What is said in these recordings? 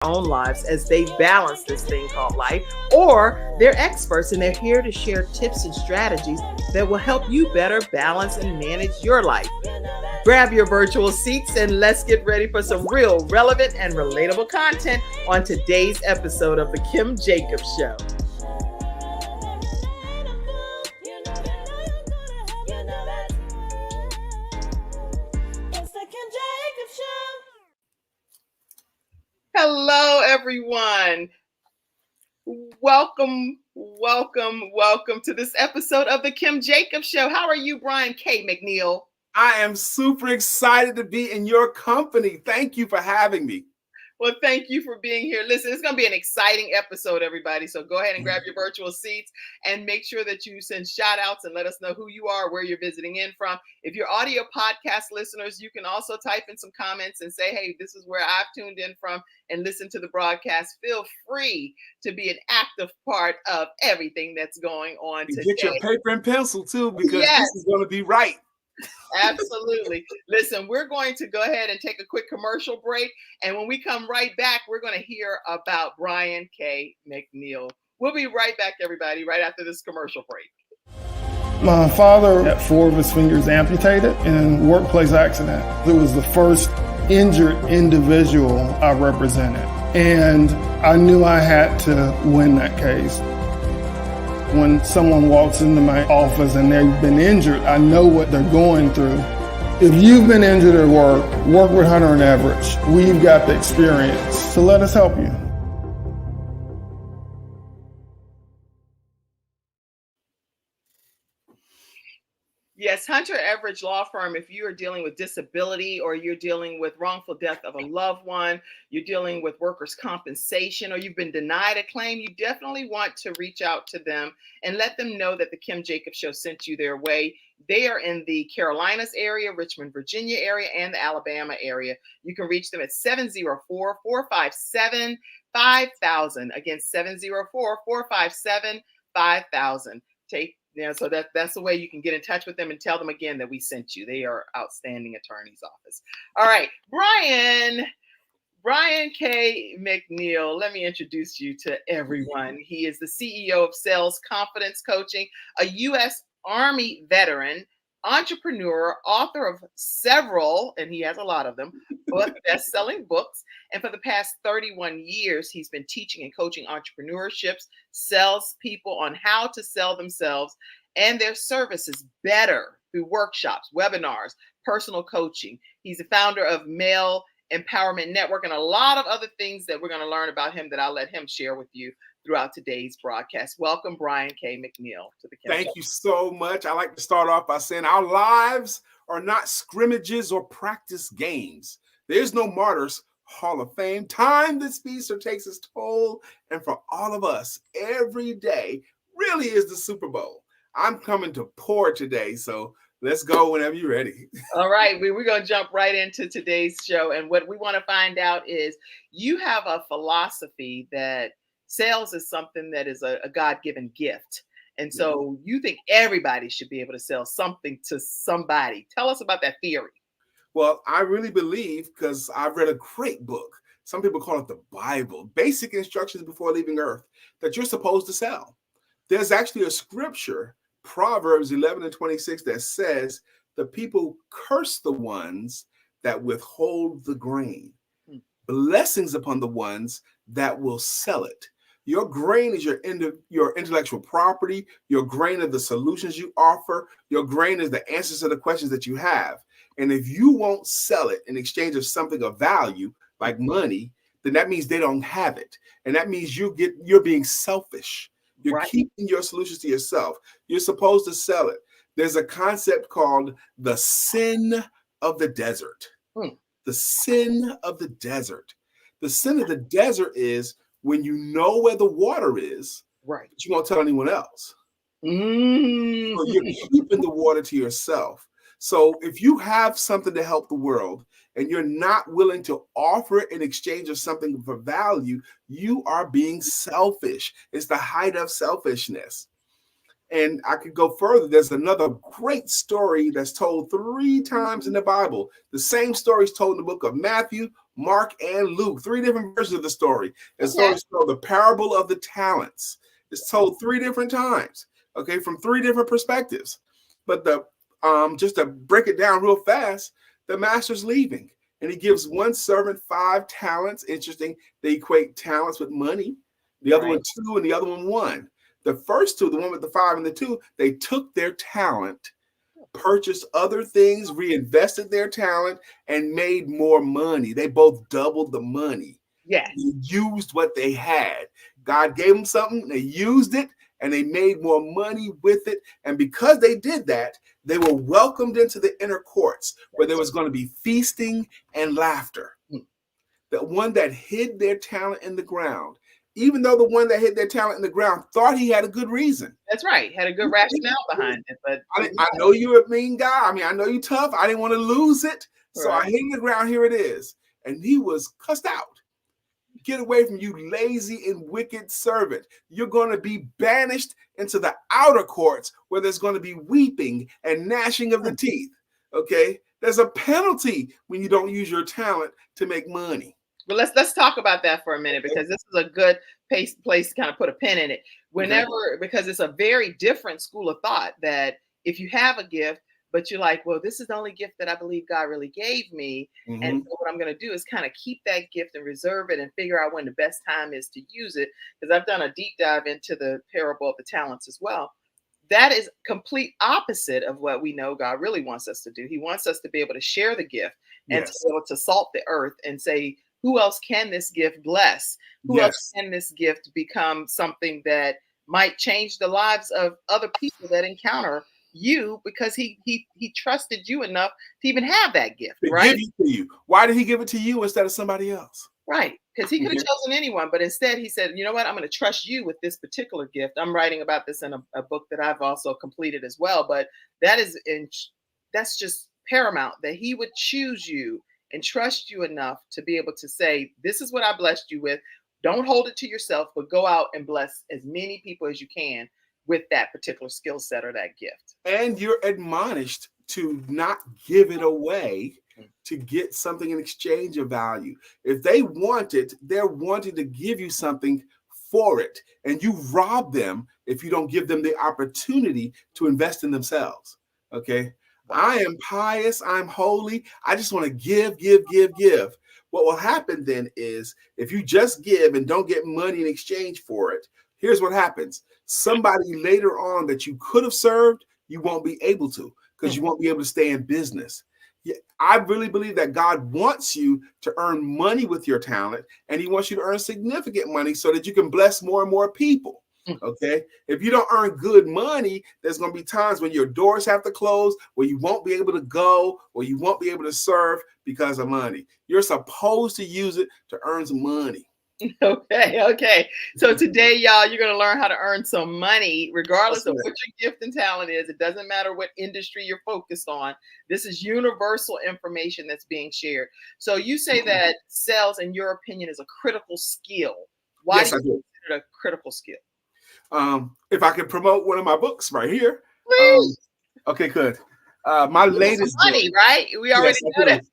own lives as they balance this thing called life, or they're experts and they're here to share tips and strategies that will help you better balance and manage your life. Grab your virtual seats and let's get ready for some real relevant and relatable content on today's episode of The Kim Jacobs Show. Hello, everyone. Welcome to this episode of The Kim Jacobs Show. How are you, Brian K. McNeill? I am super excited to be in your company. Thank you for having me. Well, thank you for being here. Listen, it's going to be an exciting episode, everybody. So go ahead and grab your virtual seats and make sure that you send shout outs and let us know who you are, where you're visiting in from. If you're audio podcast listeners, you can also type in some comments and say, hey, this is where I've tuned in from and listen to the broadcast. Feel free to be an active part of everything that's going on today. Get your paper and pencil too, because this is going to be right. Absolutely. Listen, we're going to go ahead and take a quick commercial break. And when we come right back, we're going to hear about Brian K. McNeill. We'll be right back, everybody, right after this commercial break. My father had 4 of his fingers amputated in a workplace accident. It was the first injured individual I represented. And I knew I had to win that case. When someone walks into my office and they've been injured, I know what they're going through. If you've been injured at work with Hunter and Average. We've got the experience, so let us help you. Yes, Hunter Average Law Firm, if you are dealing with disability or you're dealing with wrongful death of a loved one, you're dealing with workers' compensation, or you've been denied a claim, you definitely want to reach out to them and let them know that the Kim Jacobs Show sent you their way. They are in the Carolinas area, Richmond, Virginia area, and the Alabama area. You can reach them at 704-457-5000. Again, 704-457-5000. So that's the way you can get in touch with them and tell them again that we sent you. They are outstanding attorney's office. All right, Brian K. McNeill, let me introduce you to everyone. He is the CEO of Sales Confidence Coaching, a U.S. Army veteran, entrepreneur, author of several, and he has a lot of them, best-selling books. And for the past 31 years, he's been teaching and coaching entrepreneurships, salespeople on how to sell themselves and their services better through workshops, webinars, personal coaching. He's the founder of Male Empowerment Network and a lot of other things that we're going to learn about him that I'll let him share with you throughout today's broadcast. Welcome, Brian K. McNeill, to the Kim Thank you so much. I like to start off by saying our lives are not scrimmages or practice games. There's no Martyrs Hall of Fame. Time that speedster takes its toll, and for all of us, every day really is the Super Bowl. I'm coming to pour today, so let's go whenever you're ready. All right, we're going to jump right into today's show, and what we want to find out is you have a philosophy that sales is something that is a God-given gift. And so you think everybody should be able to sell something to somebody. Tell us about that theory. Well, I really believe, because I've read a great book, some people call it the Bible, Basic Instructions Before Leaving Earth, that you're supposed to sell. There's actually a scripture, Proverbs 11:26, that says, the people curse the ones that withhold the grain. Blessings upon the ones that will sell it. Your grain is your intellectual property. Your grain are the solutions you offer. Your grain is the answers to the questions that you have. And if you won't sell it in exchange of something of value, like money, then that means they don't have it. And that means you're being selfish. You're keeping your solutions to yourself. You're supposed to sell it. There's a concept called the sin of the desert. The sin of the desert. The sin of the desert is when you know where the water is, but you won't tell anyone else. So you're keeping the water to yourself. So if you have something to help the world and you're not willing to offer it in exchange of something for value, you are being selfish. It's the height of selfishness. And I could go further. There's another great story that's told 3 times in the Bible. The same story is told in the book of Matthew, Mark and Luke, 3 different versions of the story. It's Okay. called the parable of the talents. It's told 3 different times, okay, from 3 different perspectives. But the just to break it down real fast, the master's leaving, and he gives one servant 5 talents. Interesting, they equate talents with money. The other one 2, and the other one 1. The first 2, the one with the 5 and the 2, they took their talent, purchased other things, reinvested their talent, and made more money. They both doubled the money. Yes. They used what they had. God gave them something, they used it, and they made more money with it. And because they did that, they were welcomed into the inner courts where there was going to be feasting and laughter. The one that hid their talent in the ground, even though the one that hid their talent in the ground thought he had a good reason. That's right. Had a good rationale behind it. But I know you're a mean guy. I mean, I know you're tough. I didn't want to lose it. So I hid in the ground. Here it is. And he was cussed out. Get away from you, lazy and wicked servant. You're going to be banished into the outer courts where there's going to be weeping and gnashing of the teeth. Okay? There's a penalty when you don't use your talent to make money. But let's talk about that for a minute, because this is a good place to kind of put a pin in it. Whenever, because it's a very different school of thought that if you have a gift, but you're like, well, this is the only gift that I believe God really gave me. And so what I'm going to do is kind of keep that gift and reserve it and figure out when the best time is to use it. Because I've done a deep dive into the parable of the talents as well. That is complete opposite of what we know God really wants us to do. He wants us to be able to share the gift and to be able to salt the earth and say, who else can this gift bless? Who else can this gift become something that might change the lives of other people that encounter you, because he trusted you enough to even have that gift, right? Give it to you. Why did he give it to you instead of somebody else? Right, because he could have chosen anyone, but instead he said, you know what, I'm going to trust you with this particular gift. I'm writing about this in a book that I've also completed as well, but that's just paramount, that he would choose you and trust you enough to be able to say, this is what I blessed you with. Don't hold it to yourself, but go out and bless as many people as you can with that particular skill set or that gift. And you're admonished to not give it away to get something in exchange of value. If they want it, they're wanting to give you something for it. And you rob them if you don't give them the opportunity to invest in themselves. Okay? I am pious. I'm holy. I just want to give. What will happen then is if you just give and don't get money in exchange for it, here's what happens. Somebody later on that you could have served, you won't be able to, because you won't be able to stay in business. I really believe that God wants you to earn money with your talent, and he wants you to earn significant money so that you can bless more and more people. Okay. If you don't earn good money, there's going to be times when your doors have to close, where you won't be able to go, or you won't be able to serve because of money. You're supposed to use it to earn some money. Okay. So today, y'all, you're going to learn how to earn some money, regardless of what your gift and talent is. It doesn't matter what industry you're focused on. This is universal information that's being shared. So you say that sales, in your opinion, is a critical skill. Why do you consider it a critical skill? If I could promote one of my books right here. Okay, good. My latest money, book, right? We already know that.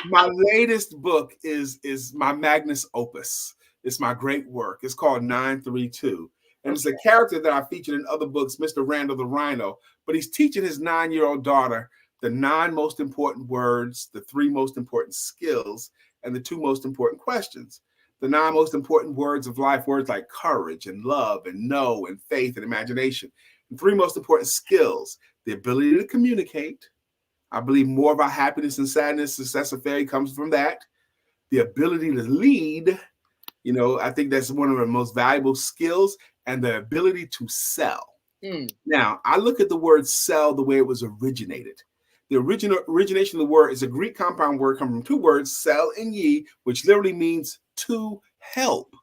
My latest book is my magnus opus. It's my great work. It's called 932. And it's a character that I featured in other books, Mr. Randall the Rhino. But he's teaching his 9-year-old daughter the 9 most important words, the 3 most important skills, and the 2 most important questions. The 9 most important words of life, words like courage and love and know and faith and imagination. And 3 most important skills, the ability to communicate. I believe more of our happiness and sadness, success and failure comes from that. The ability to lead. You know, I think that's one of the most valuable skills, and the ability to sell. Now, I look at the word sell the way it was originated. The origination of the word is a Greek compound word coming from 2 words, sell and ye, which literally means to help.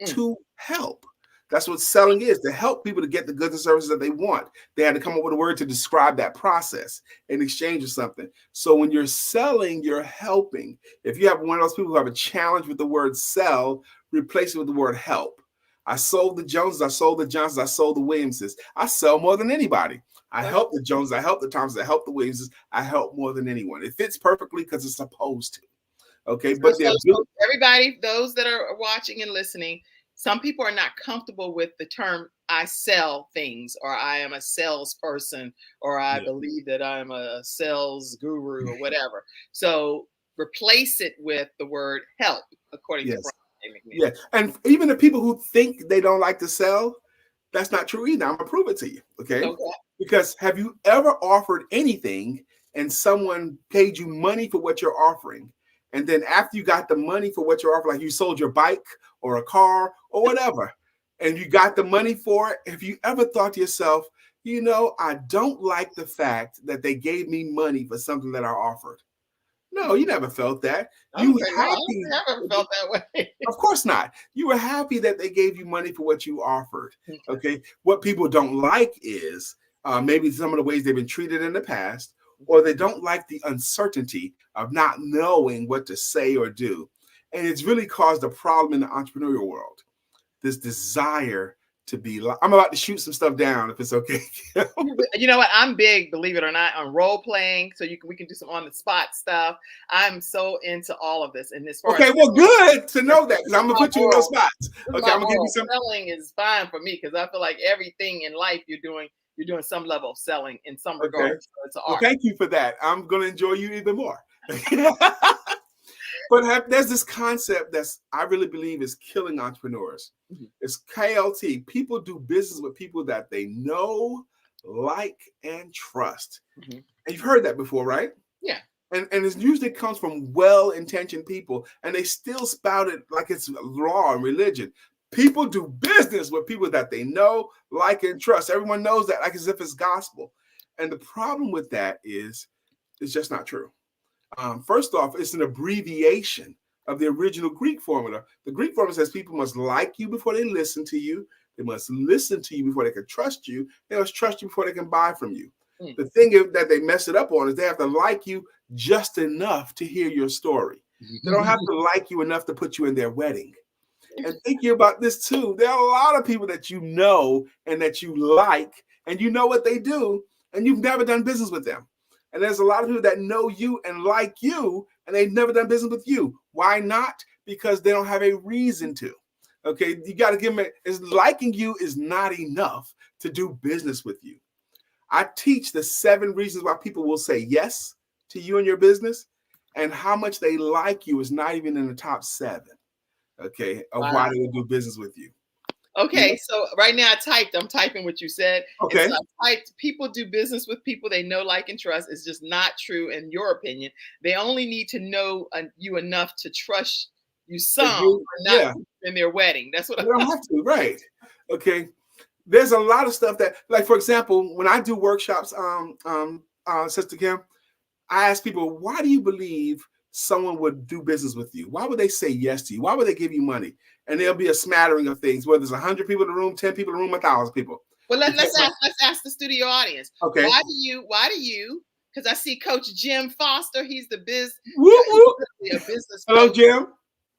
To help. That's what selling is, to help people to get the goods and services that they want. They had to come up with a word to describe that process in exchange of something. So when you're selling, you're helping. If you have one of those people who have a challenge with the word sell, replace it with the word help. I sold the Joneses, I sold the Johnsons, I sold the Williamses. I sell more than anybody. I help the Joneses, I help the Thompsons, I help the Williamses. I help more than anyone. It fits perfectly because it's supposed to. Okay, but so everybody, those that are watching and listening, some people are not comfortable with the term "I sell things" or "I am a salesperson" or "I believe that I'm a sales guru" or whatever. So replace it with the word "help," according to Brian McNeill. Yeah, and even the people who think they don't like to sell, that's not true either. I'm gonna prove it to you. Okay. Because have you ever offered anything and someone paid you money for what you're offering? And then after you got the money for what you're offering, like you sold your bike or a car or whatever, and you got the money for it, have you ever thought to yourself, I don't like the fact that they gave me money for something that I offered? No, you never felt that. You were happy. I never felt that way. Of course not. You were happy that they gave you money for what you offered. Okay. What people don't like is maybe some of the ways they've been treated in the past, or they don't like the uncertainty of not knowing what to say or do. And it's really caused a problem in the entrepreneurial world. This desire to be like, I'm about to shoot some stuff down if it's okay. You know what? I'm big, believe it or not, on role playing. So we can do some on the spot stuff. I'm so into all of this. And this okay, well, good to know that, because I'm gonna put you in those spots. Okay, I'm gonna give you some. Selling is fine for me because I feel like everything in life you're doing some level of selling in some regard. So it's an art. Well, thank you for that. I'm gonna enjoy you even more. But there's this concept that's I really believe is killing entrepreneurs. It's KLT. People do business with people that they know, like, and trust. And you've heard that before, right? Yeah. And it usually comes from well-intentioned people, and they still spout it like it's law and religion. People do business with people that they know, like, and trust. Everyone knows that like as if it's gospel. And the problem with that is it's just not true. First off, it's an abbreviation of the original Greek formula. The Greek formula says people must like you before they listen to you. They must listen to you before they can trust you. They must trust you before they can buy from you. The thing that they mess it up on is they have to like you just enough to hear your story. They don't have to like you enough to put you in their wedding. And thinking about this too, there are a lot of people that you know and that you like, and you know what they do, and you've never done business with them. And there's a lot of people that know you and like you, and they've never done business with you. Why not? Because they don't have a reason to. Okay, you got to give them liking you is not enough to do business with you. I teach the 7 reasons why people will say yes to you and your business, and how much they like you is not even in the top 7. Okay, of why they will do business with you. Okay, so right now I'm typing what you said. Okay. So I typed, people do business with people they know, like, and trust. It's just not true in your opinion. They only need to know you enough to trust you some, not in their wedding. That's what I don't have to, right? Okay. There's a lot of stuff that, like, for example, when I do workshops, Sister Kim, I ask people, why do you believe someone would do business with you? Why would they say yes to you? Why would they give you money? And there'll be a smattering of things, whether there's 100 people in the room, 10 people in the room, 1,000 people. Well, let's ask the studio audience. Okay. Why do you? Because I see Coach Jim Foster. He's the business Hello, coach. Jim.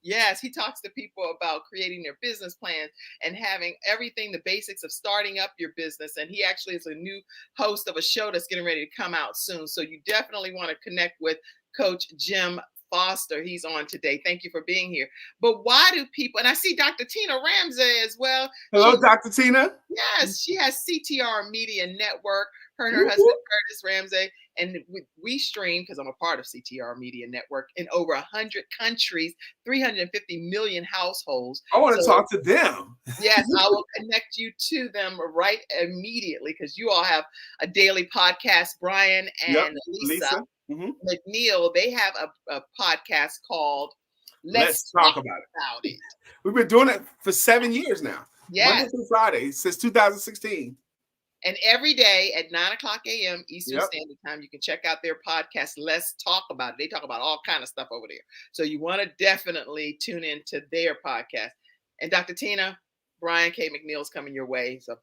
Yes, he talks to people about creating their business plans and having everything, the basics of starting up your business. And he actually is a new host of a show that's getting ready to come out soon. So you definitely want to connect with Coach Jim Foster. He's on today. Thank you for being here. But why do people, and I see Dr. Tina Ramsey as well. Hello, Dr. Tina. Yes, she has CTR Media Network. Her and her husband, Curtis Ramsey. And we stream, because I'm a part of CTR Media Network, in over 100 countries, 350 million households. I want to talk to them. Yes, I will connect you to them right immediately, because you all have a daily podcast. Brian and Lisa. McNeill, they have a podcast called Let's Talk About It. We've been doing it for 7 years now. Yes. Monday through Friday since 2016. And every day at 9:00 a.m. Eastern Standard Time, you can check out their podcast, Let's Talk About It. They talk about all kind of stuff over there. So you want to definitely tune into their podcast. And Dr. Tina, Brian K. McNeill's coming your way. So,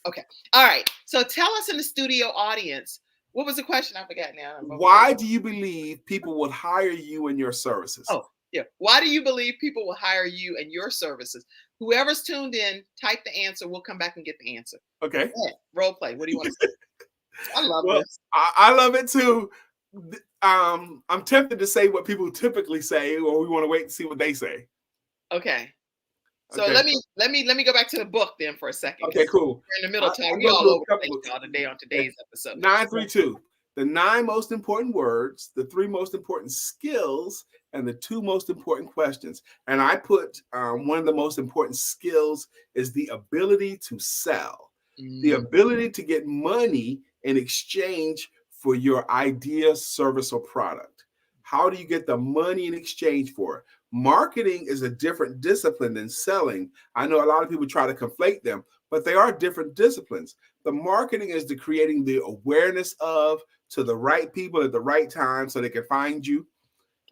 okay. All right. So tell us in the studio audience, what was the question? I forgot now. Why do you believe people would hire you and your services? Oh, yeah. Why do you believe people will hire you and your services? Whoever's tuned in, type the answer. We'll come back and get the answer. Okay. Yeah. Role play. What do you want to say? I love this. I love it too. I'm tempted to say what people typically say, or we want to wait and see what they say. Okay. So Okay. let me go back to the book then for a second. Okay, cool. We're in the middle of time. We I'll all do a over the couple place today on today's episode. 932. The 9 most important words, the 3 most important skills, and the 2 most important questions. And I put one of the most important skills is the ability to sell, the ability to get money in exchange for your idea, service, or product. How do you get the money in exchange for it? Marketing is a different discipline than selling. I know a lot of people try to conflate them, but they are different disciplines. The marketing is the creating the awareness of to the right people at the right time so they can find you.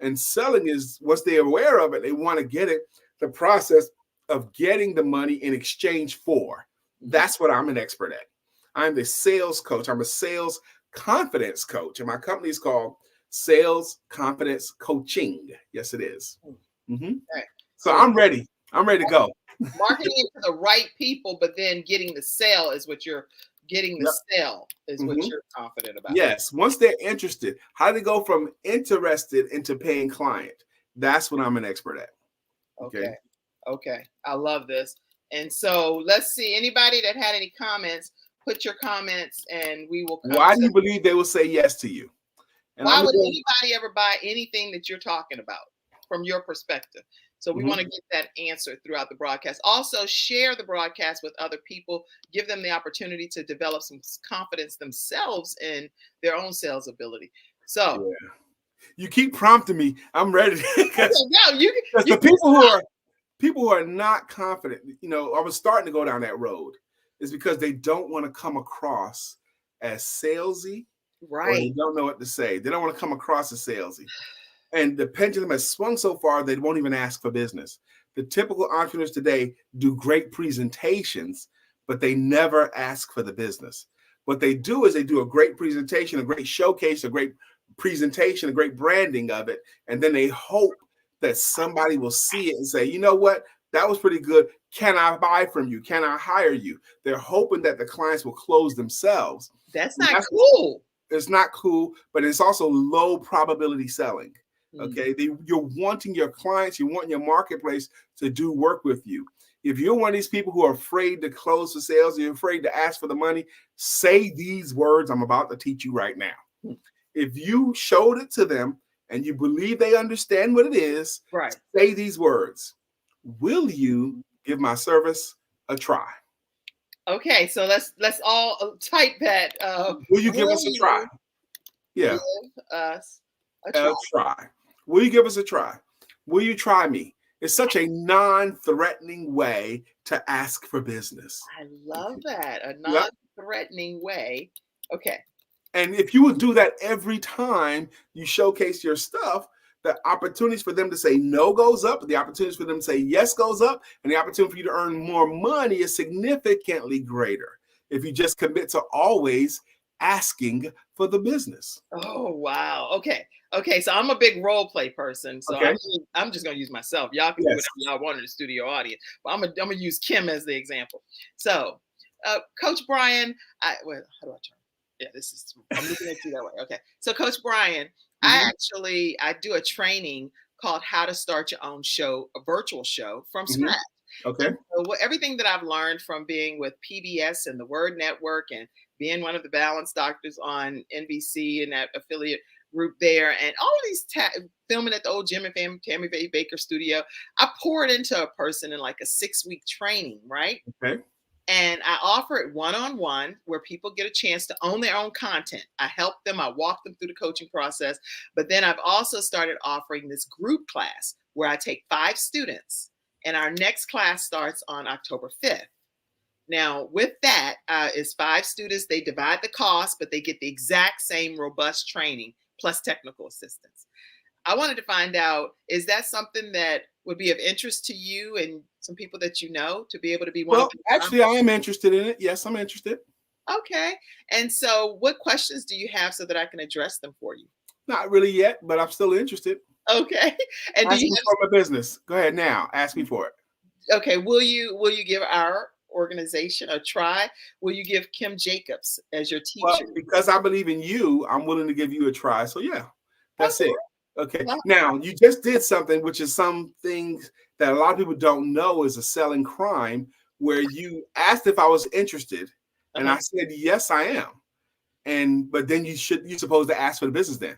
And selling is once they're aware of it, they want to get it, the process of getting the money in exchange for. That's what I'm an expert at. I'm the sales coach. I'm a sales confidence coach. And my company is called Sales Confidence Coaching. Yes, it is. Right. So I'm ready. I'm ready to go. Marketing it to the right people, but then getting the sale is what you're getting. The sale is what you're confident about. Yes. Once they're interested, how do they go from interested into paying client? That's what I'm an expert at. Okay. I love this. And so let's see. Anybody that had any comments, put your comments and we will. Why do you believe they will say yes to you? And why would anybody ever buy anything that you're talking about from your perspective? So we want to get that answer throughout the broadcast. Also, share the broadcast with other people. Give them the opportunity to develop some confidence themselves in their own sales ability. So you keep prompting me. I'm ready. The people who are not confident, I was starting to go down that road, is because they don't want to come across as salesy. Right. Or they don't know what to say. They don't want to come across as salesy. And the pendulum has swung so far, they won't even ask for business. The typical entrepreneurs today do great presentations, but they never ask for the business. What they do is they do a great presentation, a great showcase, a great presentation, a great branding of it. And then they hope that somebody will see it and say, you know what? That was pretty good. Can I buy from you? Can I hire you? They're hoping that the clients will close themselves. That's not cool. It's not cool, but it's also low probability selling. Okay. You're wanting your clients, you want your marketplace to do work with you. If you're one of these people who are afraid to close the sales, you're afraid to ask for the money, say these words I'm about to teach you right now. If you showed it to them and you believe they understand what it is, say these words. Will you give my service a try? Okay, so let's all type that. Will you give us a try? Yeah. Give us a try. Will you give us a try? Will you try me? It's such a non-threatening way to ask for business. I love that. A non-threatening way. Okay. And if you would do that every time you showcase your stuff, the opportunities for them to say no goes up, the opportunities for them to say yes goes up, and the opportunity for you to earn more money is significantly greater if you just commit to always asking for the business. Oh, wow. Okay. So I'm a big role play person. So I'm just going to use myself. Y'all can do whatever y'all want in the studio audience, but I'm going to use Kim as the example. So Coach Brian, how do I turn? Yeah, I'm looking at you that way. Okay. So Coach Brian, I do a training called How to Start Your Own Show, a virtual show from scratch. Okay. So everything that I've learned from being with PBS and the Word Network and being one of the balance doctors on NBC and that affiliate group there, and all of these filming at the old Jim and Tammy Faye Baker studio, I poured into a person in like a 6-week training, right? Okay. And I offer it one-on-one where people get a chance to own their own content. I help them, I walk them through the coaching process. But then I've also started offering this group class where I take 5 students, and our next class starts on October 5th. Now, with that is 5 students. They divide the cost, but they get the exact same robust training plus technical assistance. I wanted to find out, is that something that would be of interest to you and some people that you know to be able to be one of them? Actually, I am interested in it. Yes, I'm interested. Okay. And so what questions do you have so that I can address them for you? Not really yet, but I'm still interested. Okay. And ask me for my business. Go ahead now. Ask me for it. Okay. Will you give our organization or try? Will you give Kim Jacobs as your Well, teacher? because I believe in you, I'm willing to give you a try. So yeah, that's Okay. it. Okay. Well, Now you just did something, which is some things that a lot of people don't know is a selling crime, where you asked if I was interested, and I said yes, I am. But then you're supposed to ask for the business then.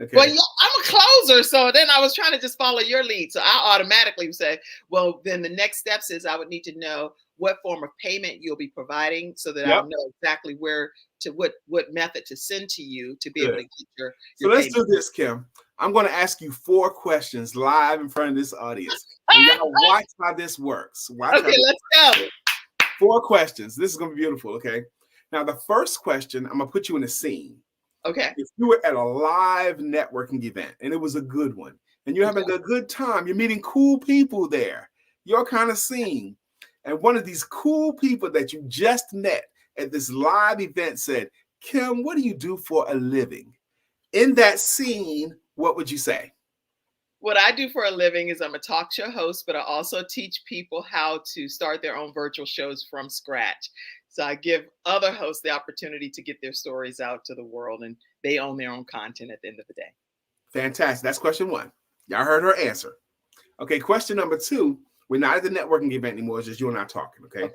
Okay. Well, yeah, I'm a closer, so then I was trying to just follow your lead. So I automatically say, well, then the next steps is I would need to know what form of payment you'll be providing, so that I'll Yep. know exactly what method to send to you to be able to Good. get your So let's payment. do this, Kim. I'm going to ask you 4 questions live in front of this audience, and y'all watch how this works. Okay, let's go. 4 questions. This is going to be beautiful. Okay. Now, the first question, I'm going to put you in a scene. Okay. If you were at a live networking event and it was a good one, and you're having a good time, you're meeting cool people there, your kind of scene, and one of these cool people that you just met at this live event said, Kim, what do you do for a living? In that scene, what would you say? What I do for a living is I'm a talk show host, but I also teach people how to start their own virtual shows from scratch. So I give other hosts the opportunity to get their stories out to the world, and they own their own content at the end of the day. Fantastic. That's question 1. Y'all heard her answer. Okay, question number 2. We're not at the networking event anymore. It's just you and I talking, okay?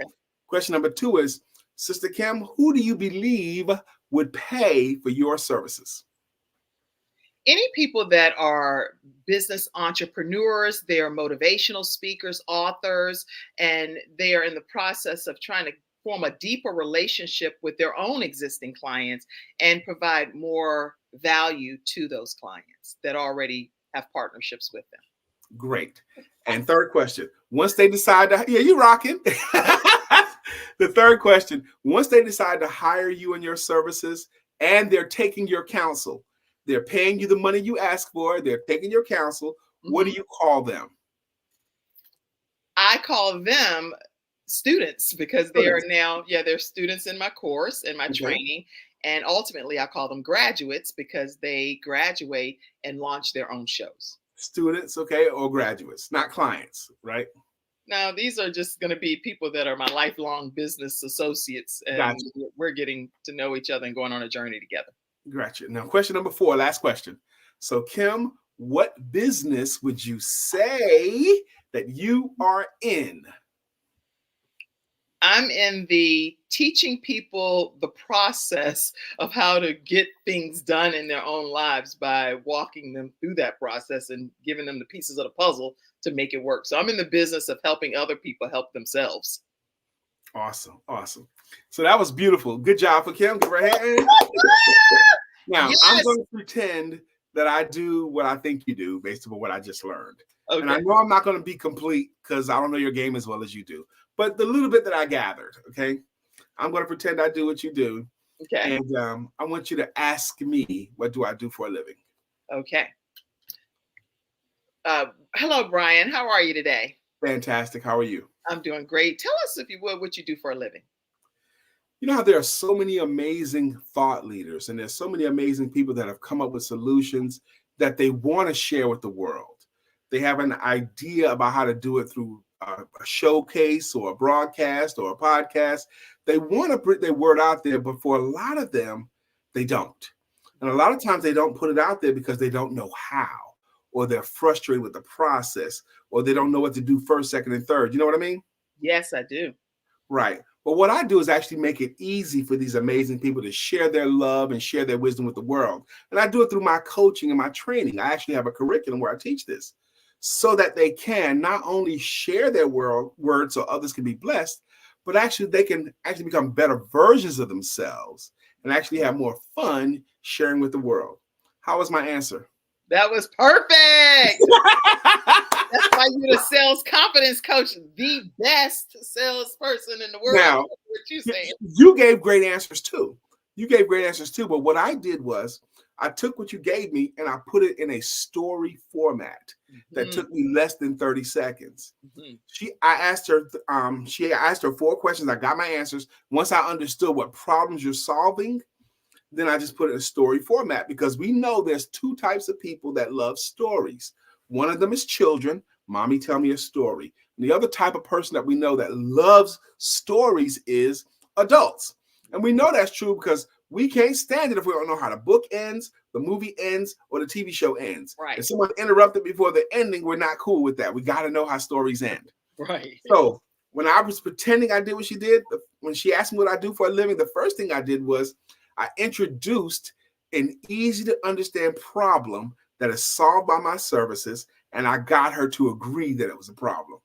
Question number 2 is, Sister Kim, who do you believe would pay for your services? Any people that are business entrepreneurs, they are motivational speakers, authors, and they are in the process of trying to form a deeper relationship with their own existing clients and provide more value to those clients that already have partnerships with them. Great. And third question, once they decide to, yeah, you're rocking. The third question, once they decide to hire you and your services and they're taking your counsel, they're paying you the money you ask for, they're taking your counsel, what do you call them? I call them students, because they are now, they're students in my course and my training. And ultimately, I call them graduates because they graduate and launch their own shows. Students, okay, or graduates, not clients, right? Now, these are just going to be people that are my lifelong business associates, and we're getting to know each other and going on a journey together. Gotcha. Now, question number 4, last question. So, Kim, what business would you say that you are in? I'm in the teaching people the process of how to get things done in their own lives by walking them through that process and giving them the pieces of the puzzle to make it work. So I'm in the business of helping other people help themselves. Awesome. Awesome. So that was beautiful. Good job for Kim. Give her a hand. Now, I'm going to pretend that I do what I think you do based on what I just learned. Okay. And I know I'm not going to be complete because I don't know your game as well as you do. But the little bit that I gathered, okay, I'm going to pretend I do what you do. Okay. And I want you to ask me, what do I do for a living? Okay. Hello, Brian. How are you today? Fantastic. How are you? I'm doing great. Tell us, if you would, what you do for a living. You know how there are so many amazing thought leaders, and there's so many amazing people that have come up with solutions that they want to share with the world. They have an idea about how to do it through a showcase or a broadcast or a podcast. They want to put their word out there, but for a lot of them, they don't. And a lot of times they don't put it out there because they don't know how, or they're frustrated with the process, or they don't know what to do first, second, and third. You know what I mean? Yes, I do. Right. But what I do is actually make it easy for these amazing people to share their love and share their wisdom with the world. And I do it through my coaching and my training. I actually have a curriculum where I teach this so that they can not only share their words so others can be blessed, but actually they can actually become better versions of themselves and actually have more fun sharing with the world. How was my answer? That was perfect. That's why you're the sales confidence coach, the best salesperson in the world. Now, what you saying? You gave great answers too. But what I did was I took what you gave me and I put it in a story format that took me less than 30 seconds. I asked her 4 questions. I got my answers. Once I understood what problems you're solving, then I just put it in a story format, because we know there's 2 types of people that love stories. One of them is children. Mommy, tell me a story. And the other type of person that we know that loves stories is adults. And we know that's true because we can't stand it if we don't know how the book ends, the movie ends, or the TV show ends. Right. If someone interrupted before the ending, we're not cool with that. We got to know how stories end. Right. So when I was pretending I did what she did, when she asked me what I do for a living, the first thing I did was I introduced an easy to understand problem that is solved by my services, and I got her to agree that it was a problem.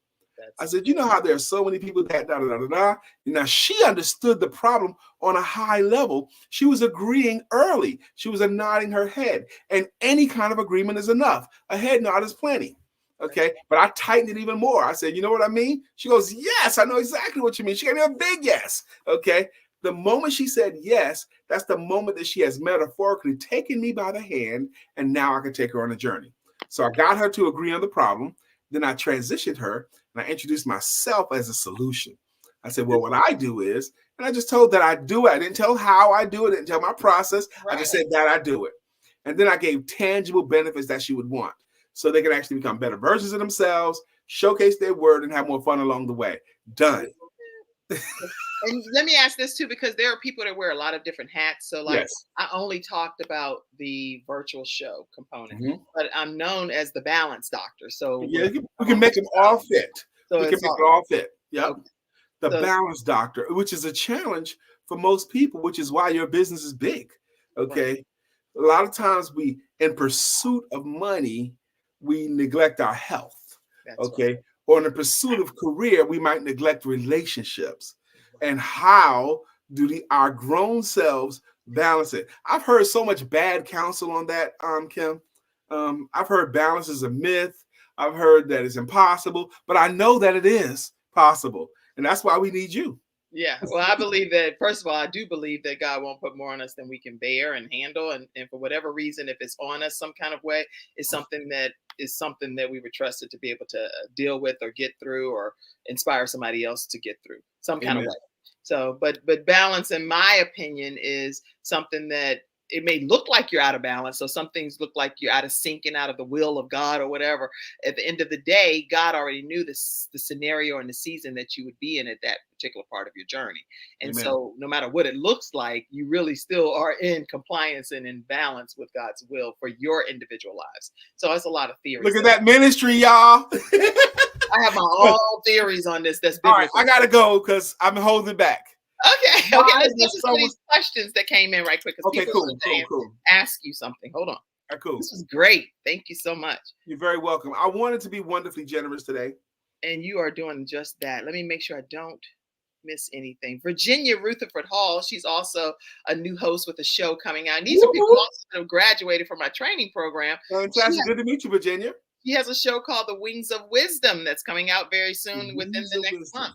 I said, you know how there are so many people that da-da-da-da-da. Now, she understood the problem on a high level. She was agreeing early. She was nodding her head. And any kind of agreement is enough. A head nod is plenty. Okay. But I tightened it even more. I said, you know what I mean? She goes, yes, I know exactly what you mean. She gave me a big yes. Okay. The moment she said yes, that's the moment that she has metaphorically taken me by the hand. And now I can take her on a journey. So I got her to agree on the problem. Then I transitioned her and I introduced myself as a solution. I said, well, what I do is, and I just told that I do it. I didn't tell how I do it. I didn't tell my process. Right. I just said that I do it. And then I gave tangible benefits that she would want so they can actually become better versions of themselves, showcase their word, and have more fun along the way. Done. And let me ask this too, because there are people that wear a lot of different hats. So like, yes. I only talked about the virtual show component, but I'm known as the balance doctor. So yeah, we can make them all fit. So we can make it all fit. Yep. Okay. The balance doctor, which is a challenge for most people, which is why your business is big. Okay. Right. A lot of times we, in pursuit of money, we neglect our health. That's okay. Right. Or in the pursuit of career, we might neglect relationships. And how do our grown selves balance it? I've heard so much bad counsel on that, Kim. I've heard balance is a myth. I've heard that it's impossible, but I know that it is possible. And that's why we need you. Yeah. Well, I believe that, first of all, I do believe that God won't put more on us than we can bear and handle. And for whatever reason, if it's on us some kind of way, it's something that we were trusted to be able to deal with or get through or inspire somebody else to get through some kind of way. So, but balance, in my opinion, is something that it may look like you're out of balance. So some things look like you're out of sync and out of the will of God or whatever. At the end of the day, God already knew the scenario and the season that you would be in at that particular part of your journey. And Amen. So no matter what it looks like, you really still are in compliance and in balance with God's will for your individual lives. So it's a lot of theories. Look at that ministry, y'all. I have my own theories on this. That's all right. I gotta go because I'm holding back. Okay. Let's get to some of these questions that came in right quick. Okay, cool. Ask you something. Hold on. Cool. This was great. Thank you so much. You're very welcome. I wanted to be wonderfully generous today. And you are doing just that. Let me make sure I don't miss anything. Virginia Rutherford Hall. She's also a new host with a show coming out. And these are people also that have graduated from my training program. Fantastic. Good to meet you, Virginia. She has a show called The Wings of Wisdom that's coming out very soon within the next month.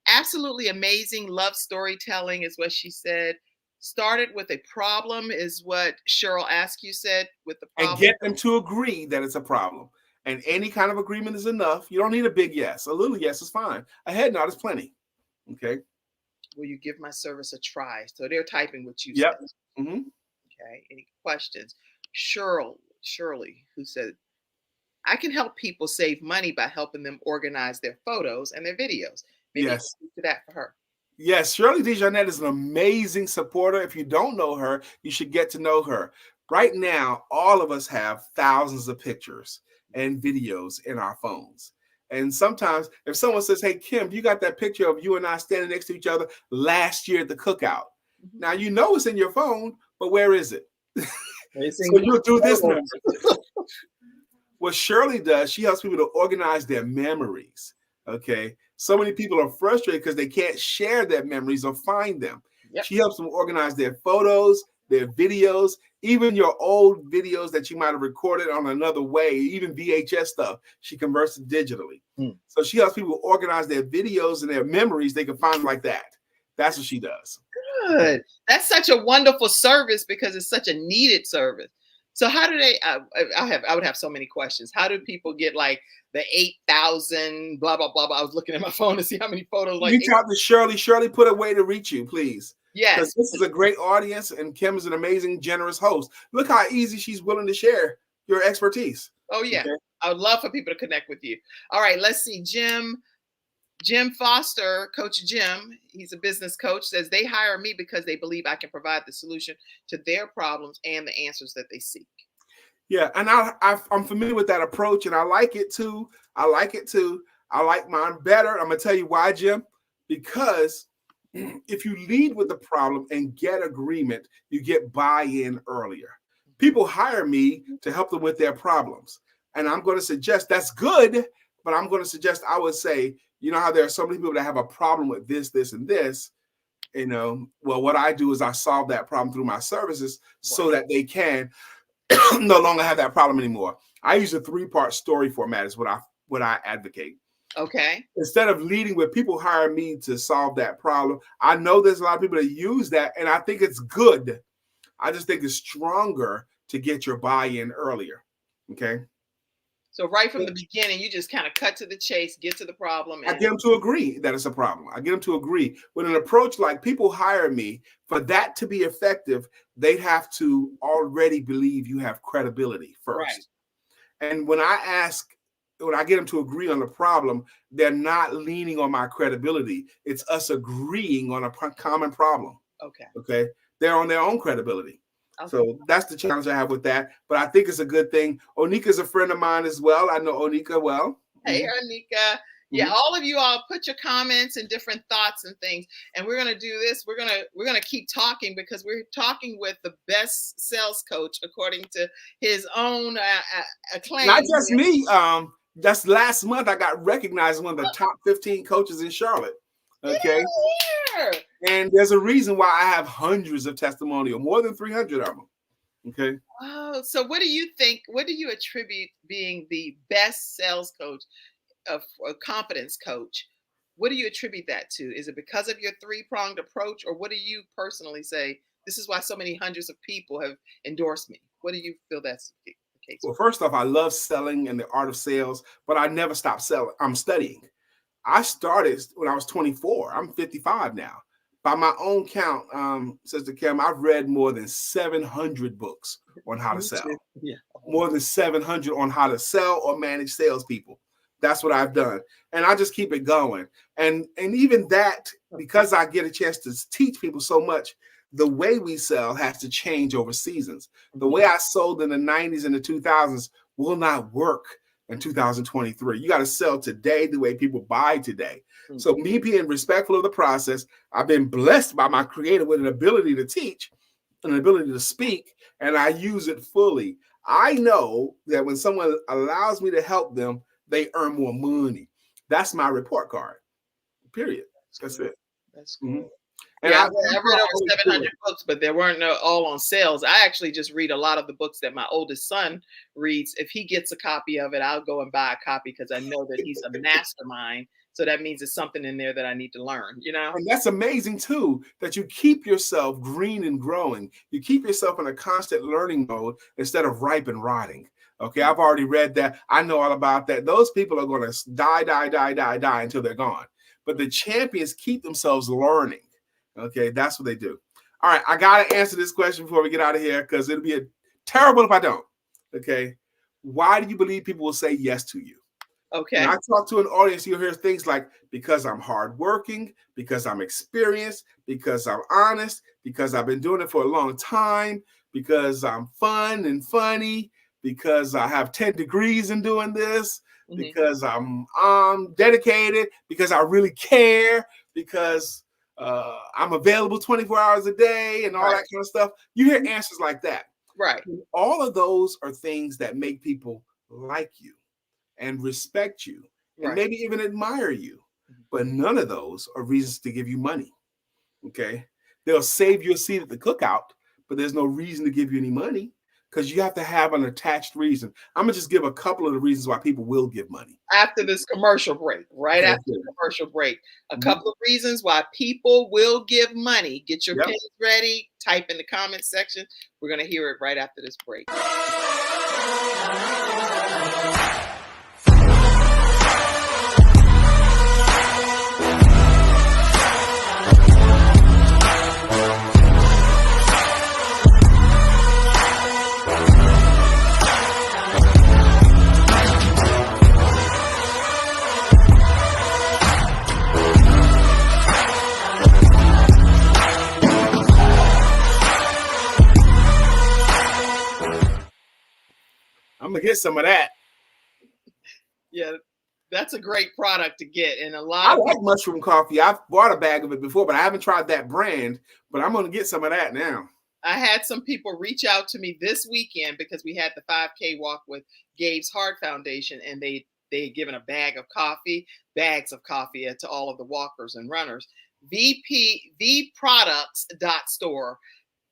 Absolutely amazing. Love storytelling is what she said. Started with a problem is what Cheryl Askew said with the problem. And get them to agree that it's a problem. And any kind of agreement is enough. You don't need a big yes. A little yes is fine. A head nod is plenty. Okay. Will you give my service a try? So they're typing what you said. Okay. Any questions? Shirley, who said, I can help people save money by helping them organize their photos and their videos. Maybe yes. To that for her. Yes, Shirley DeJarnette is an amazing supporter. If you don't know her, you should get to know her. Right now, all of us have thousands of pictures and videos in our phones. And sometimes if someone says, hey, Kim, you got that picture of you and I standing next to each other last year at the cookout. Now, you know it's in your phone, but where is it? So you'll do this now. What Shirley does, she helps people to organize their memories. Okay. So many people are frustrated because they can't share their memories or find them. Yep. She helps them organize their photos, their videos, even your old videos that you might have recorded on another way, even VHS stuff. She converts it digitally. So she helps people organize their videos and their memories. They can find them like that. That's what she does. Good. That's such a wonderful service because it's such a needed service. So how do they, I would have so many questions. How do people get like the 8,000, blah, blah, blah, blah. I was looking at my phone to see how many photos. Like reach out to Shirley. Shirley, put a way to reach you, please. Yes. Because this is a great audience and Kim is an amazing, generous host. Look how easy she's willing to share your expertise. Oh, yeah. Okay? I would love for people to connect with you. All right, let's see. Jim Foster, Coach Jim, he's a business coach, says they hire me because they believe I can provide the solution to their problems and the answers that they seek. Yeah, and I'm familiar with that approach, and I like it too. I like mine better. I'm gonna tell you why, Jim. Because if you lead with the problem and get agreement, you get buy-in earlier. People hire me to help them with their problems, and I'm going to suggest that's good. But I'm going to suggest, I would say, you know how there are so many people that have a problem with this, this, and this. You know, well, what I do is I solve that problem through my services so that they can no longer have that problem anymore. I use a 3-part story format is what I advocate. Okay. Instead of leading with people hire me to solve that problem, I know there's a lot of people that use that, and I think it's good. I just think it's stronger to get your buy-in earlier. Okay. So right from the beginning, you just kind of cut to the chase, get to the problem. I get them to agree that it's a problem. I get them to agree. With an approach like people hire me, for that to be effective, they'd have to already believe you have credibility first. Right. And when I get them to agree on the problem, they're not leaning on my credibility. It's us agreeing on a common problem. Okay. Okay. They're on their own credibility. Okay. So that's the challenge I have with that. But I think it's a good thing. Onika's a friend of mine as well. I know Onika well. Hey, Onika. Yeah, all of you all put your comments and different thoughts and things. And we're going to do this. We're going to keep talking because we're talking with the best sales coach according to his own acclaim. Not just me. Just last month, I got recognized as one of the top 15 coaches in Charlotte. Okay. Yeah. And there's a reason why I have hundreds of testimonials, more than 300 of them. Okay. Oh, so what do you think? What do you attribute being the best sales coach, a confidence coach? What do you attribute that to? Is it because of your 3-pronged approach, or what do you personally say? This is why so many hundreds of people have endorsed me. What do you feel that's the case? Well, first off, I love selling and the art of sales, but I never stopped selling. I'm studying. I started when I was 24. I'm 55 now. By my own count, Sister Kim, I've read more than 700 books on how to sell. Yeah. More than 700 on how to sell or manage salespeople. That's what I've done. And I just keep it going. And even that, because I get a chance to teach people so much, the way we sell has to change over seasons. The way I sold in the 90s and the 2000s will not work in 2023. You got to sell today the way people buy today. Mm-hmm. So me being respectful of the process, I've been blessed by my creator with an ability to teach, an ability to speak, and I use it fully. I know that when someone allows me to help them, they earn more money. That's my report card. Period. That's it. That's cool. Mm-hmm. And yeah, I've read over 700 books, but there weren't all on sales. I actually just read a lot of the books that my oldest son reads. If he gets a copy of it, I'll go and buy a copy because I know that he's a mastermind. So that means there's something in there that I need to learn, you know? And that's amazing, too, that you keep yourself green and growing. You keep yourself in a constant learning mode instead of ripe and rotting. Okay, I've already read that. I know all about that. Those people are going to die until they're gone. But the champions keep themselves learning. Okay, that's what they do. All right, I got to answer this question before we get out of here because it'll be terrible if I don't. Okay, why do you believe people will say yes to you? Okay. When I talk to an audience, you'll hear things like, because I'm hardworking, because I'm experienced, because I'm honest, because I've been doing it for a long time, because I'm fun and funny, because I have 10 degrees in doing this, because I'm dedicated, because I really care, because I'm available 24 hours a day and all that kind of stuff. You hear answers like that. Right. And all of those are things that make people like you and respect you and maybe even admire you. But none of those are reasons to give you money. Okay. They'll save you a seat at the cookout, but there's no reason to give you any money because you have to have an attached reason. I'm going to just give a couple of the reasons why people will give money. After this commercial break, after the commercial break, a couple of reasons why people will give money. Get your pens ready. Type in the comment section. We're going to hear it right after this break. gonna get some of that. Yeah, that's a great product to get, and a lot I of like mushroom coffee. I've bought a bag of it before, but I haven't tried that brand. But I'm gonna get some of that now. I had some people reach out to me this weekend because we had the 5K walk with Gabe's Heart Foundation, and they had given a bags of coffee to all of the walkers and runners. vproducts.store,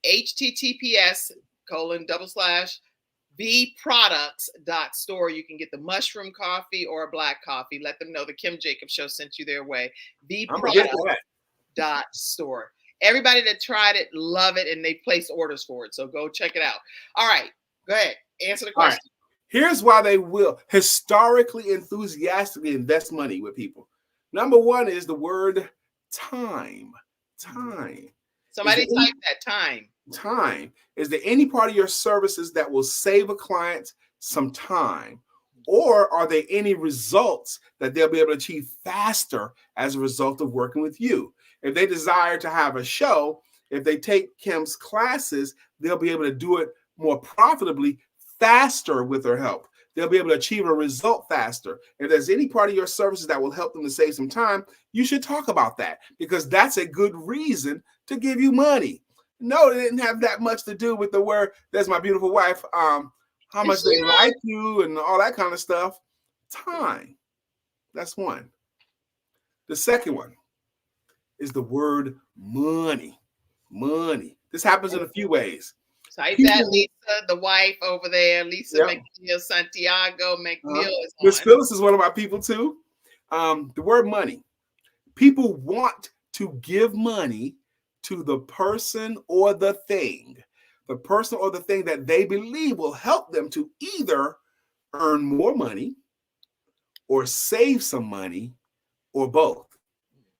https://vproducts.store. You can get the mushroom coffee or a black coffee. Let them know the Kim Jacobs Show sent you their way. vproducts.store. Everybody that tried it, love it, and they placed orders for it. So go check it out. All right, go ahead. Answer the question. Right. Here's why they will historically, enthusiastically invest money with people. Number one is the word time. Time. Somebody type that time. Time. Is there any part of your services that will save a client some time? Or are there any results that they'll be able to achieve faster as a result of working with you? If they desire to have a show, if they take Kim's classes, they'll be able to do it more profitably, faster with her help. They'll be able to achieve a result faster. If there's any part of your services that will help them to save some time, you should talk about that, because that's a good reason to give you money. No, it didn't have that much to do with the word, "There's my beautiful wife," how much they like you and all that kind of stuff. Time. That's one. The second one is the word money. Money. This happens in a few ways. Type that, Lisa, the wife over there, Lisa McNeill, Santiago McNeill is on. Miss Phyllis is one of my people too. The word money. People want to give money to the person or the thing. The person or the thing that they believe will help them to either earn more money or save some money or both.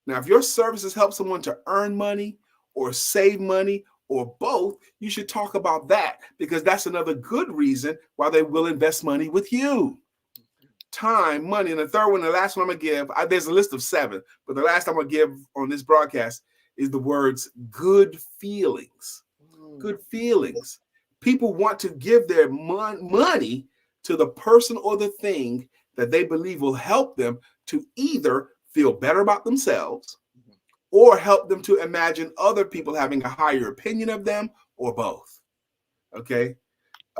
Now, if your services help someone to earn money or save money or both, you should talk about that, because that's another good reason why they will invest money with you. Time, money. And the third one, the last one I'm going to give, there's a list of 7, but the last I'm going to give on this broadcast is the words good feelings. Good feelings. People want to give their money to the person or the thing that they believe will help them to either feel better about themselves or help them to imagine other people having a higher opinion of them, or both. Okay?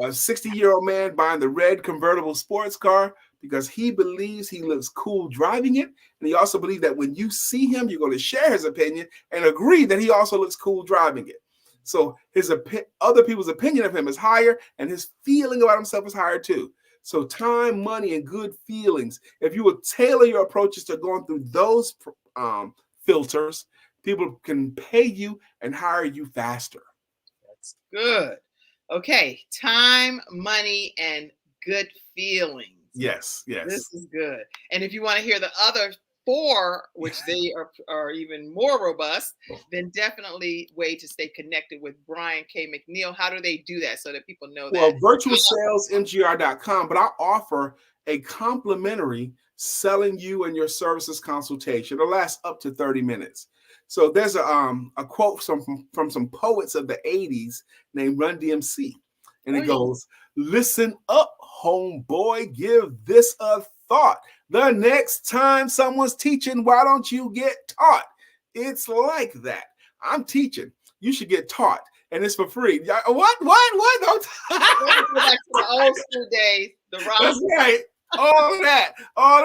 A 60-year-old man buying the red convertible sports car because he believes he looks cool driving it. And he also believes that when you see him, you're going to share his opinion and agree that he also looks cool driving it. So other people's opinion of him is higher, and his feeling about himself is higher too. So time, money, and good feelings. If you would tailor your approaches to going through those filters, people can pay you and hire you faster. That's good. Okay, time, money, and good feelings. Yes, yes. This is good. And if you want to hear the other 4, which they are even more robust, then definitely way to stay connected with Brian K. McNeill. How do they do that so that people know that? Well, virtualsalesmgr.com, but I offer a complimentary selling you and your services consultation. It'll last up to 30 minutes. So there's a quote from some poets of the 80s named Run DMC. And it goes, "Listen up, homeboy, give this a thought. The next time someone's teaching, why don't you get taught?" It's like that. I'm teaching. You should get taught. And it's for free. What? Don't back to the old school days. That's right. All of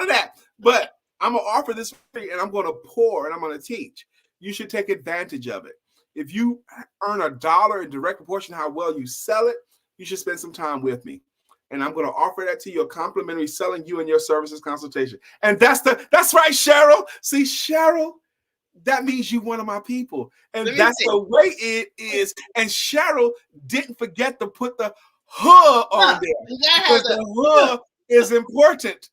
that. But I'm going to offer this for free, and I'm going to pour, and I'm going to teach. You should take advantage of it. If you earn $1 in direct proportion to how well you sell it, you should spend some time with me. And I'm going to offer that to you, a complimentary selling you and your services consultation. And that's right, Cheryl. See, Cheryl, that means you one of my people. And that's the way it is. And Cheryl didn't forget to put the huh on there. Because the huh is important.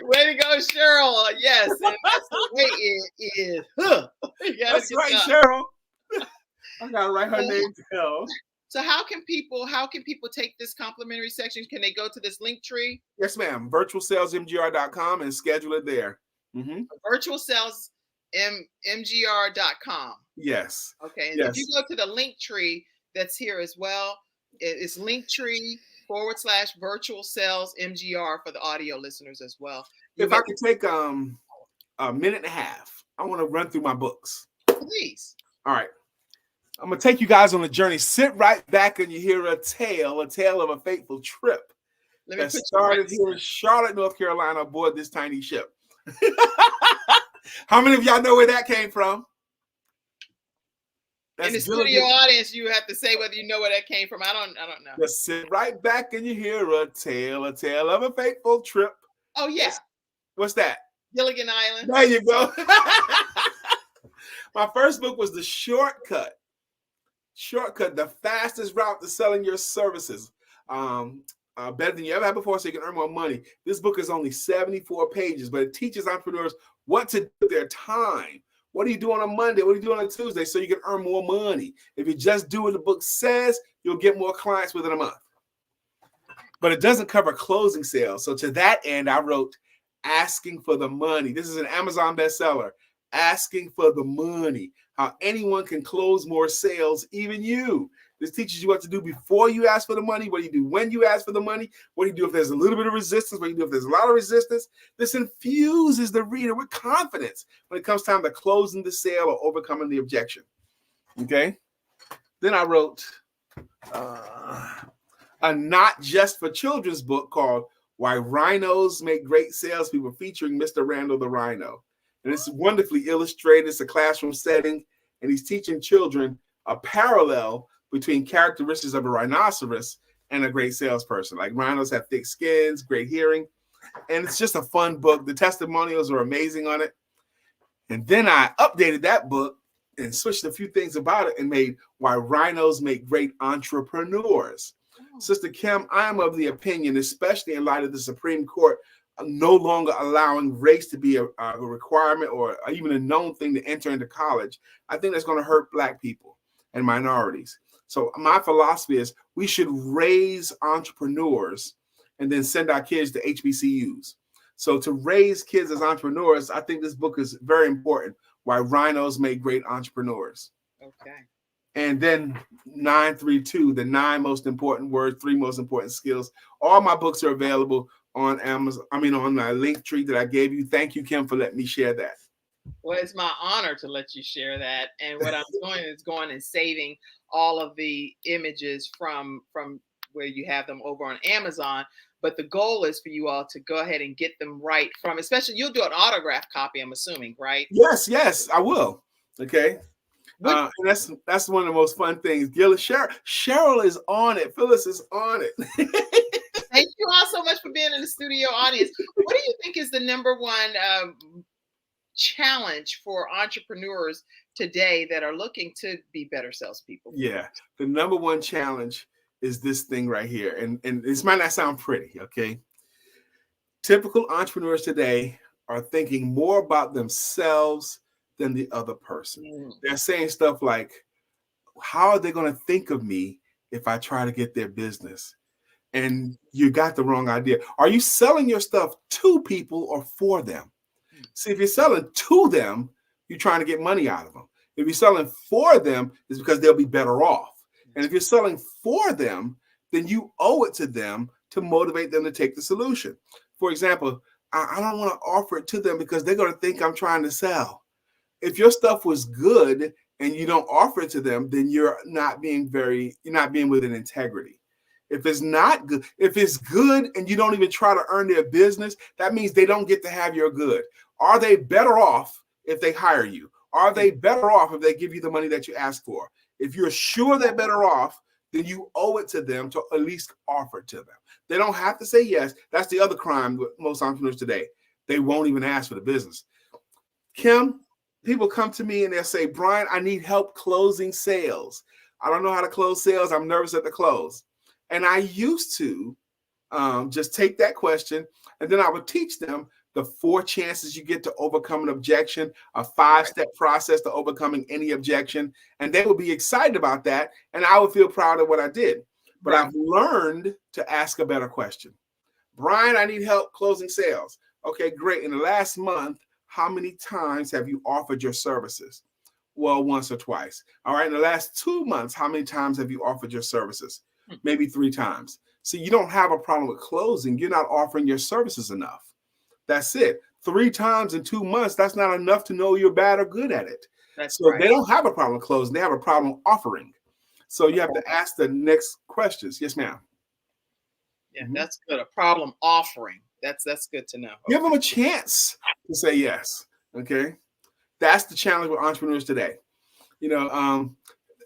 Way to go, Cheryl. Yes. And that's the way it is. Huh. That's right, Cheryl. I gotta write her name down. So how can people take this complimentary section? Can they go to this link tree? Yes, ma'am. virtualsalesmgr.com and schedule it there. Mm-hmm. virtualsalesmgr.com. Yes. Okay. And yes. if you go to the link tree that's here as well, It's Linktree/virtual sales MGR for the audio listeners as well. If I could take a minute and a half, I want to run through my books. Please. All right. I'm going to take you guys on a journey. Sit right back and you hear a tale of a fateful trip that started here in Charlotte, North Carolina, aboard this tiny ship. How many of y'all know where that came from? In the studio audience, you have to say whether you know where that came from. I don't know. Just sit right back and you hear a tale of a fateful trip. Oh, yeah. What's that? Gilligan Island. There you go. My first book was The Shortcut. The fastest route to selling your services. Better than you ever had before, so you can earn more money. This book is only 74 pages, but it teaches entrepreneurs what to do with their time. What do you do on a Monday? What do you do on a Tuesday so you can earn more money? If you just do what the book says, you'll get more clients within a month. But it doesn't cover closing sales. So to that end, I wrote Asking for the Money. This is an Amazon bestseller. Asking for the Money. How anyone can close more sales, even you. This teaches you what to do before you ask for the money, what do you do when you ask for the money, what do you do if there's a little bit of resistance, what do you do if there's a lot of resistance. This infuses the reader with confidence when it comes time to closing the sale or overcoming the objection. Okay? Then I wrote a not just for children's book called Why Rhinos Make Great Salespeople, featuring Mr. Randall the Rhino. And it's wonderfully illustrated. It's a classroom setting, and he's teaching children a parallel between characteristics of a rhinoceros and a great salesperson. Like rhinos have thick skins, great hearing, and it's just a fun book. The testimonials are amazing on it. And then I updated that book and switched a few things about it and made Why Rhinos Make Great Entrepreneurs. Oh. Sister Kim, I am of the opinion, especially in light of the Supreme Court no longer allowing race to be a requirement or even a known thing to enter into college, I think that's going to hurt Black people and minorities. So my philosophy is we should raise entrepreneurs and then send our kids to HBCUs. So to raise kids as entrepreneurs, I think this book is very important. Why Rhinos Make Great Entrepreneurs. Okay. And then 932, the 9 most important words, 3 most important skills. All my books are available on Amazon. On my Linktree that I gave you. Thank you, Kim, for letting me share that. Well, it's my honor to let you share that. And what I'm doing is going and saving all of the images from where you have them over on Amazon. But the goal is for you all to go ahead and get them right from, especially you'll do an autographed copy, I'm assuming, right? Yes, I will. Okay. And that's one of the most fun things. Cheryl is on it. Phyllis is on it. Thank you all so much for being in the studio audience. What do you think is the number one challenge for entrepreneurs today that are looking to be better salespeople? Yeah, the number one challenge is this thing right here. And this might not sound pretty, okay? Typical entrepreneurs today are thinking more about themselves than the other person. They're saying stuff like, how are they going to think of me if I try to get their business? And you got the wrong idea. Are you selling your stuff to people or for them? See, if you're selling to them, you're trying to get money out of them. If you're selling for them, it's because they'll be better off. And if you're selling for them, then you owe it to them to motivate them to take the solution. For example, I don't want to offer it to them because they're going to think I'm trying to sell. If your stuff was good and you don't offer it to them, then you're not being within integrity. If it's not good, if it's good and you don't even try to earn their business, that means they don't get to have your good. Are they better off if they hire you? Are they better off if they give you the money that you ask for? If you're sure they're better off, then you owe it to them to at least offer it to them. They don't have to say yes. That's the other crime with most entrepreneurs today. They won't even ask for the business. Kim, people come to me and they'll say, Brian, I need help closing sales. I don't know how to close sales. I'm nervous at the close. And I used to just take that question and then I would teach them the 4 chances you get to overcome an objection, a 5-step process to overcoming any objection. And they would be excited about that. And I would feel proud of what I did. But I've learned to ask a better question. Brian, I need help closing sales. Okay, great. In the last month, how many times have you offered your services? Well, once or twice. All right. In the last 2 months, how many times have you offered your services? maybe 3 times. So you don't have a problem with closing. You're not offering your services enough. That's it. 3 times in 2 months, that's not enough to know you're bad or good at it. That's so right. They don't have a problem closing. They have a problem offering. So you have to ask the next questions. Yes, ma'am. Yeah, that's good. A problem offering. That's good to know. Give them a chance to say yes. Okay. That's the challenge with entrepreneurs today.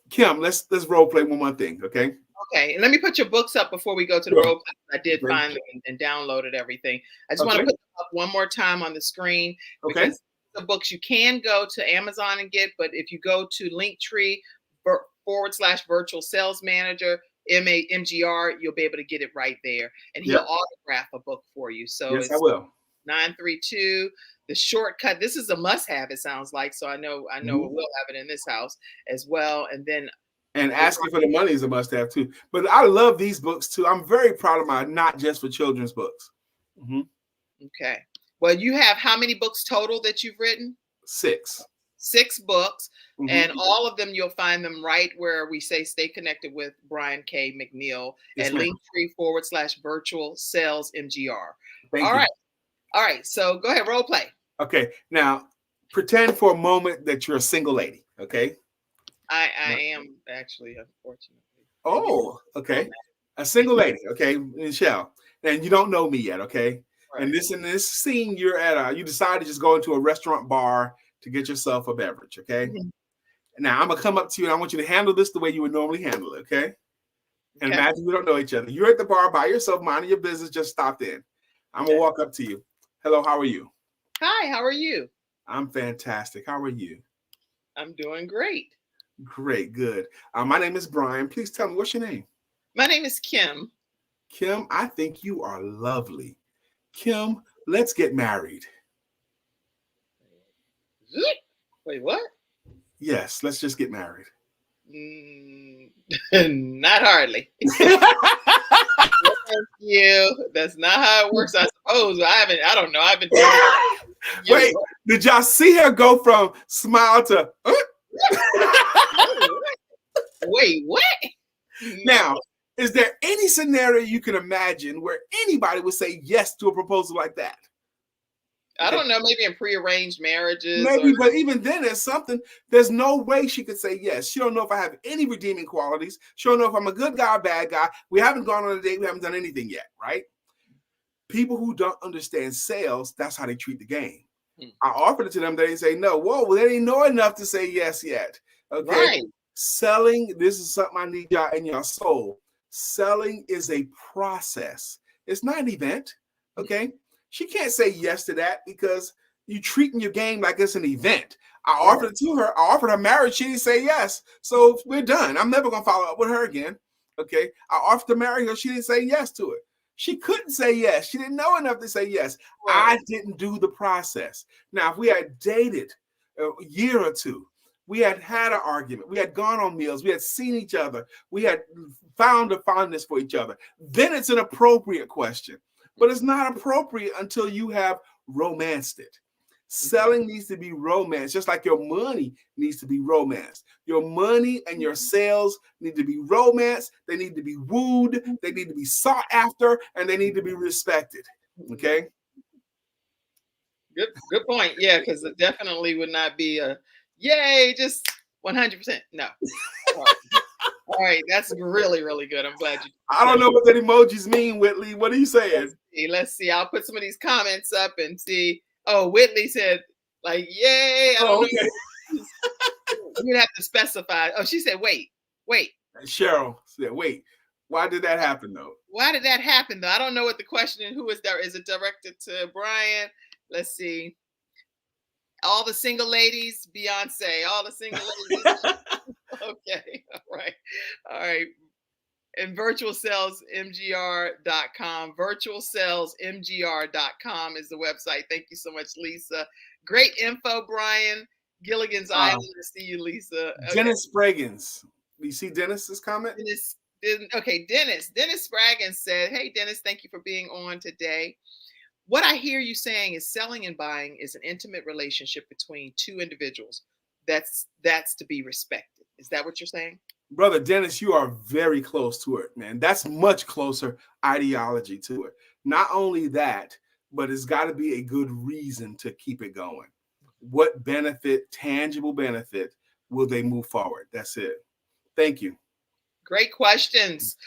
Kim, let's role play one more thing. Okay. Okay, and let me put your books up before we go to the role play. I did find them and downloaded everything. I just want to put them up one more time on the screen because the books you can go to Amazon and get, but if you go to Linktree /virtual sales manager, MGR, you'll be able to get it right there. And he'll autograph a book for you. So yes, I will. 932. The shortcut. This is a must-have. It sounds like. So I know we'll have it in this house as well. And then. And asking for the money is a must-have too. But I love these books too. I'm very proud of my not just for children's books. Okay. Well, you have how many books total that you've written? 6. 6 books, and all of them you'll find them right where we say stay connected with Brian K. McNeill at Linktree /virtual sales MGR. All right. So go ahead, role play. Okay. Now pretend for a moment that you're a single lady. Okay. I am actually, unfortunately. Oh, okay. A single lady, okay, Michelle. And you don't know me yet, okay? Right. And this scene, you're at you decide to just go into a restaurant bar to get yourself a beverage, okay? Now I'm gonna come up to you and I want you to handle this the way you would normally handle it, okay? And imagine we don't know each other. You're at the bar by yourself, minding your business, just stopped in. I'm gonna walk up to you. Hello, how are you? Hi, how are you? I'm fantastic. How are you? I'm doing great. Great, good. My name is Brian. Please tell me, what's your name? My name is Kim. Kim, I think you are lovely. Kim, let's get married. Wait, what? Yes, let's just get married. Not hardly. Thank you. That's not how it works, I suppose. I don't know. I've been Wait, did y'all see her go from smile to Wait, what? Now, is there any scenario you can imagine where anybody would say yes to a proposal like that? I don't know, maybe in prearranged marriages. Maybe, but even then there's no way she could say yes. She don't know if I have any redeeming qualities. She don't know if I'm a good guy or bad guy. We haven't gone on a date. We haven't done anything yet, right? People who don't understand sales, that's how they treat the game. I offered it to them, they say no. Whoa, well, they didn't know enough to say yes yet. Okay. Right. Selling, this is something I need y'all in your soul. Selling is a process. It's not an event. Okay. She can't say yes to that because you're treating your game like it's an event. I offered it to her. I offered her marriage. She didn't say yes. So we're done. I'm never going to follow up with her again. Okay. I offered to marry her. She didn't say yes to it. She couldn't say yes. She didn't know enough to say yes. I didn't do the process. Now, if we had dated a year or two, we had an argument, we had gone on meals, we had seen each other, we had found a fondness for each other, then it's an appropriate question. But it's not appropriate until you have romanced it. Selling needs to be romanced, just like your money needs to be romanced. Your money and your sales need to be romanced. They need to be wooed. They need to be sought after, and they need to be respected. Okay. Good point. Yeah, because it definitely would not be a yay, just 100%. No. All right, that's really, really good. I'm glad you. I don't know what that emojis mean, Whitley. What are you saying? Let's see. I'll put some of these comments up and see. Oh, Whitley said, like, yay. I don't know. You'd have to specify. Oh, she said, wait. Cheryl said, wait. Why did that happen, though? Why did that happen, though? I don't know what the question is. Who is there? Is it directed to Brian? Let's see. All the single ladies, Beyonce. All the single ladies. Okay. All right. And virtualsalesmgr.com. Virtualsalesmgr.com is the website. Thank you so much, Lisa. Great info, Brian. Gilligan's Island to see you, Lisa. Okay. Dennis Spraggins. Do you see Dennis's comment? Dennis Spraggins said, hey, Dennis, thank you for being on today. What I hear you saying is selling and buying is an intimate relationship between two individuals. That's to be respected. Is that what you're saying? Brother Dennis, you are very close to it, man. That's much closer ideology to it. Not only that, but it's got to be a good reason to keep it going. What benefit, tangible benefit, will they move forward? That's it. Thank you. Great questions.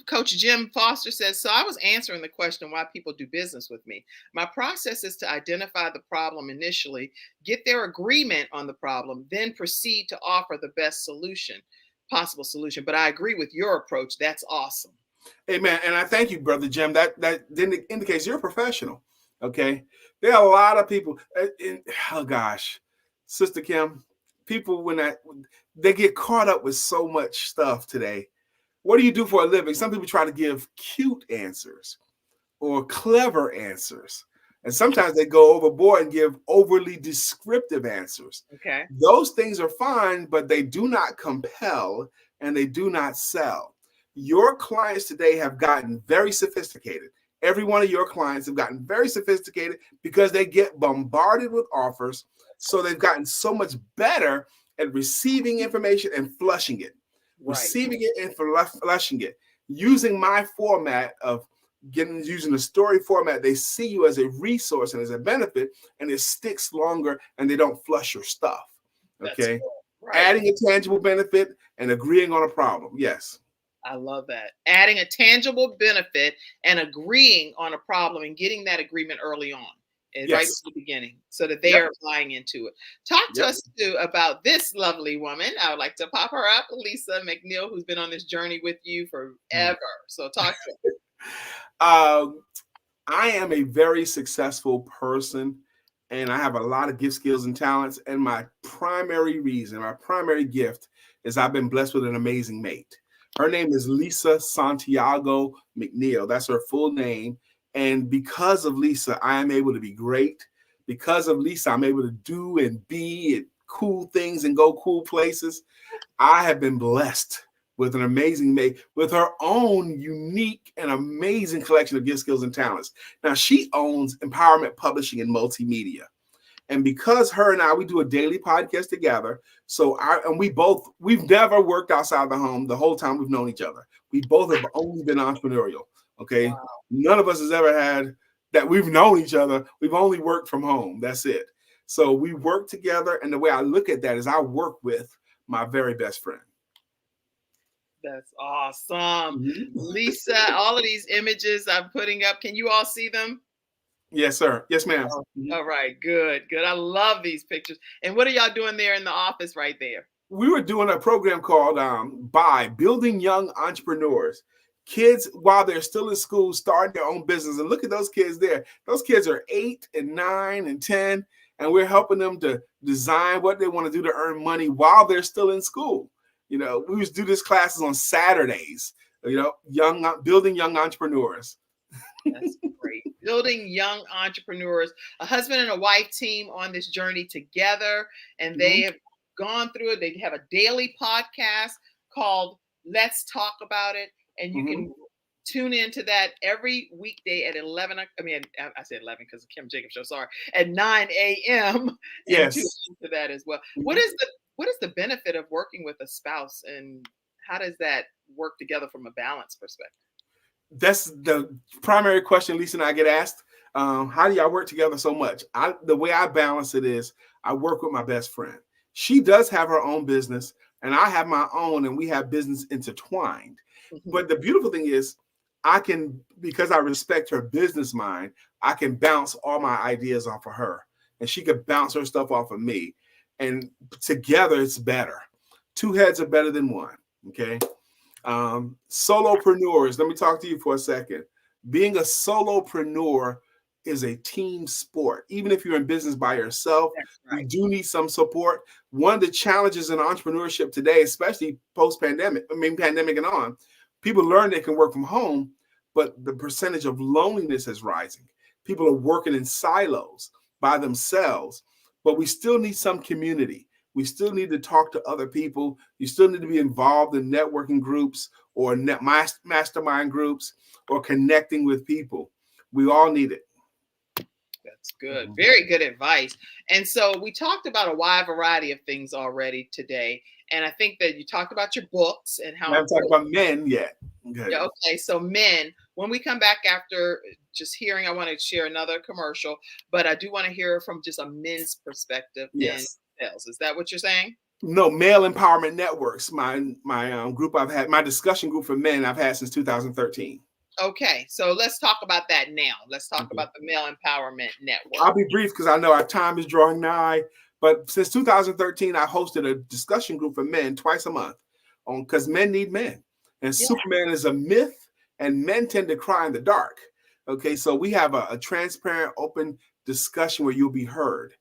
Coach Jim Foster says, so I was answering the question why people do business with me. My process is to identify the problem initially, get their agreement on the problem, then proceed to offer the best possible solution. But I agree with your approach. That's awesome. Amen. And I thank you, Brother Jim. That then indicates you're a professional. Okay. There are a lot of people. Oh gosh, Sister Kim, people when they get caught up with so much stuff today. What do you do for a living? Some people try to give cute answers or clever answers. And sometimes they go overboard and give overly descriptive answers. Okay. Those things are fine, but they do not compel and they do not sell. Your clients today have gotten very sophisticated. Every one of your clients have gotten very sophisticated because they get bombarded with offers. So they've gotten so much better at receiving information and flushing it, receiving it and flushing it. Using my format of using the story format, they see you as a resource and as a benefit, and it sticks longer and they don't flush your stuff. Okay. Right. Adding a tangible benefit and agreeing on a problem. Yes. I love that. Adding a tangible benefit and agreeing on a problem and getting that agreement early on. Right from the beginning, so that they are buying into it. Talk to us too about this lovely woman. I would like to pop her up, Lisa McNeill, who's been on this journey with you forever. So talk to us. I am a very successful person, and I have a lot of gift, skills, and talents. And my primary gift is I've been blessed with an amazing mate. Her name is Lisa Santiago McNeill. That's her full name. And because of Lisa, I am able to be great. Because of Lisa, I'm able to do and be cool things and go cool places. I have been blessed with an amazing mate with her own unique and amazing collection of gift, skills, and talents. Now, she owns Empowerment Publishing and Multimedia. And because her and we do a daily podcast together. So we've never worked outside the home the whole time we've known each other. We both have only been entrepreneurial. Okay. Wow. None of us has ever had that. We've known each other. We've only worked from home. That's it. So we work together. And the way I look at that is I work with my very best friend. That's awesome. Mm-hmm. Lisa, all of these images I'm putting up, can you all see them? Yes, sir. Yes, ma'am. All right. Good. I love these pictures. And what are y'all doing there in the office right there? We were doing a program called Building Young Entrepreneurs. Kids, while they're still in school, starting their own business. And look at those kids there. Those kids are 8 and 9 and 10, and we're helping them to design what they want to do to earn money while they're still in school. You know, we used to do these classes on Saturdays, building young entrepreneurs. That's great. Building young entrepreneurs, a husband and a wife team on this journey together, and they have gone through it. They have a daily podcast called Let's Talk About It. And you can tune into that every weekday at 11. I said 11 because of Kim Jacobs show. Sorry, at 9 a.m. Yes, tune into that as well. What is the benefit of working with a spouse, and how does that work together from a balance perspective? That's the primary question Lisa and I get asked. How do y'all work together so much? The way I balance it is I work with my best friend. She does have her own business, and I have my own, and we have business intertwined. But the beautiful thing is because I respect her business mind, I can bounce all my ideas off of her, and she could bounce her stuff off of me. And together it's better. Two heads are better than one. Okay. Solopreneurs. Let me talk to you for a second. Being a solopreneur is a team sport. Even if you're in business by yourself, you do need some support. One of the challenges in entrepreneurship today, especially post-pandemic, pandemic and on, people learn they can work from home, but the percentage of loneliness is rising. People are working in silos by themselves, but we still need some community. We still need to talk to other people. You still need to be involved in networking groups or mastermind groups or connecting with people. We all need it. That's good. Very good advice. And so we talked about a wide variety of things already today. And I think that you talked about your books and how I haven't talked about men yet. Okay. Yeah, okay. So men, when we come back after just hearing, I want to share another commercial, but I do want to hear from just a men's perspective in Yes. sales. Is that what you're saying? No, Male Empowerment Networks. My group I've had, my discussion group for men I've had since 2013. Okay, so let's talk about that now. Let's talk Okay. about the Male Empowerment Network. I'll be brief because I know our time is drawing nigh. But since 2013, I hosted a discussion group for men twice a month because men need men. And Yeah. Superman is a myth, and men tend to cry in the dark. Okay, so we have a transparent, open discussion where you'll be heard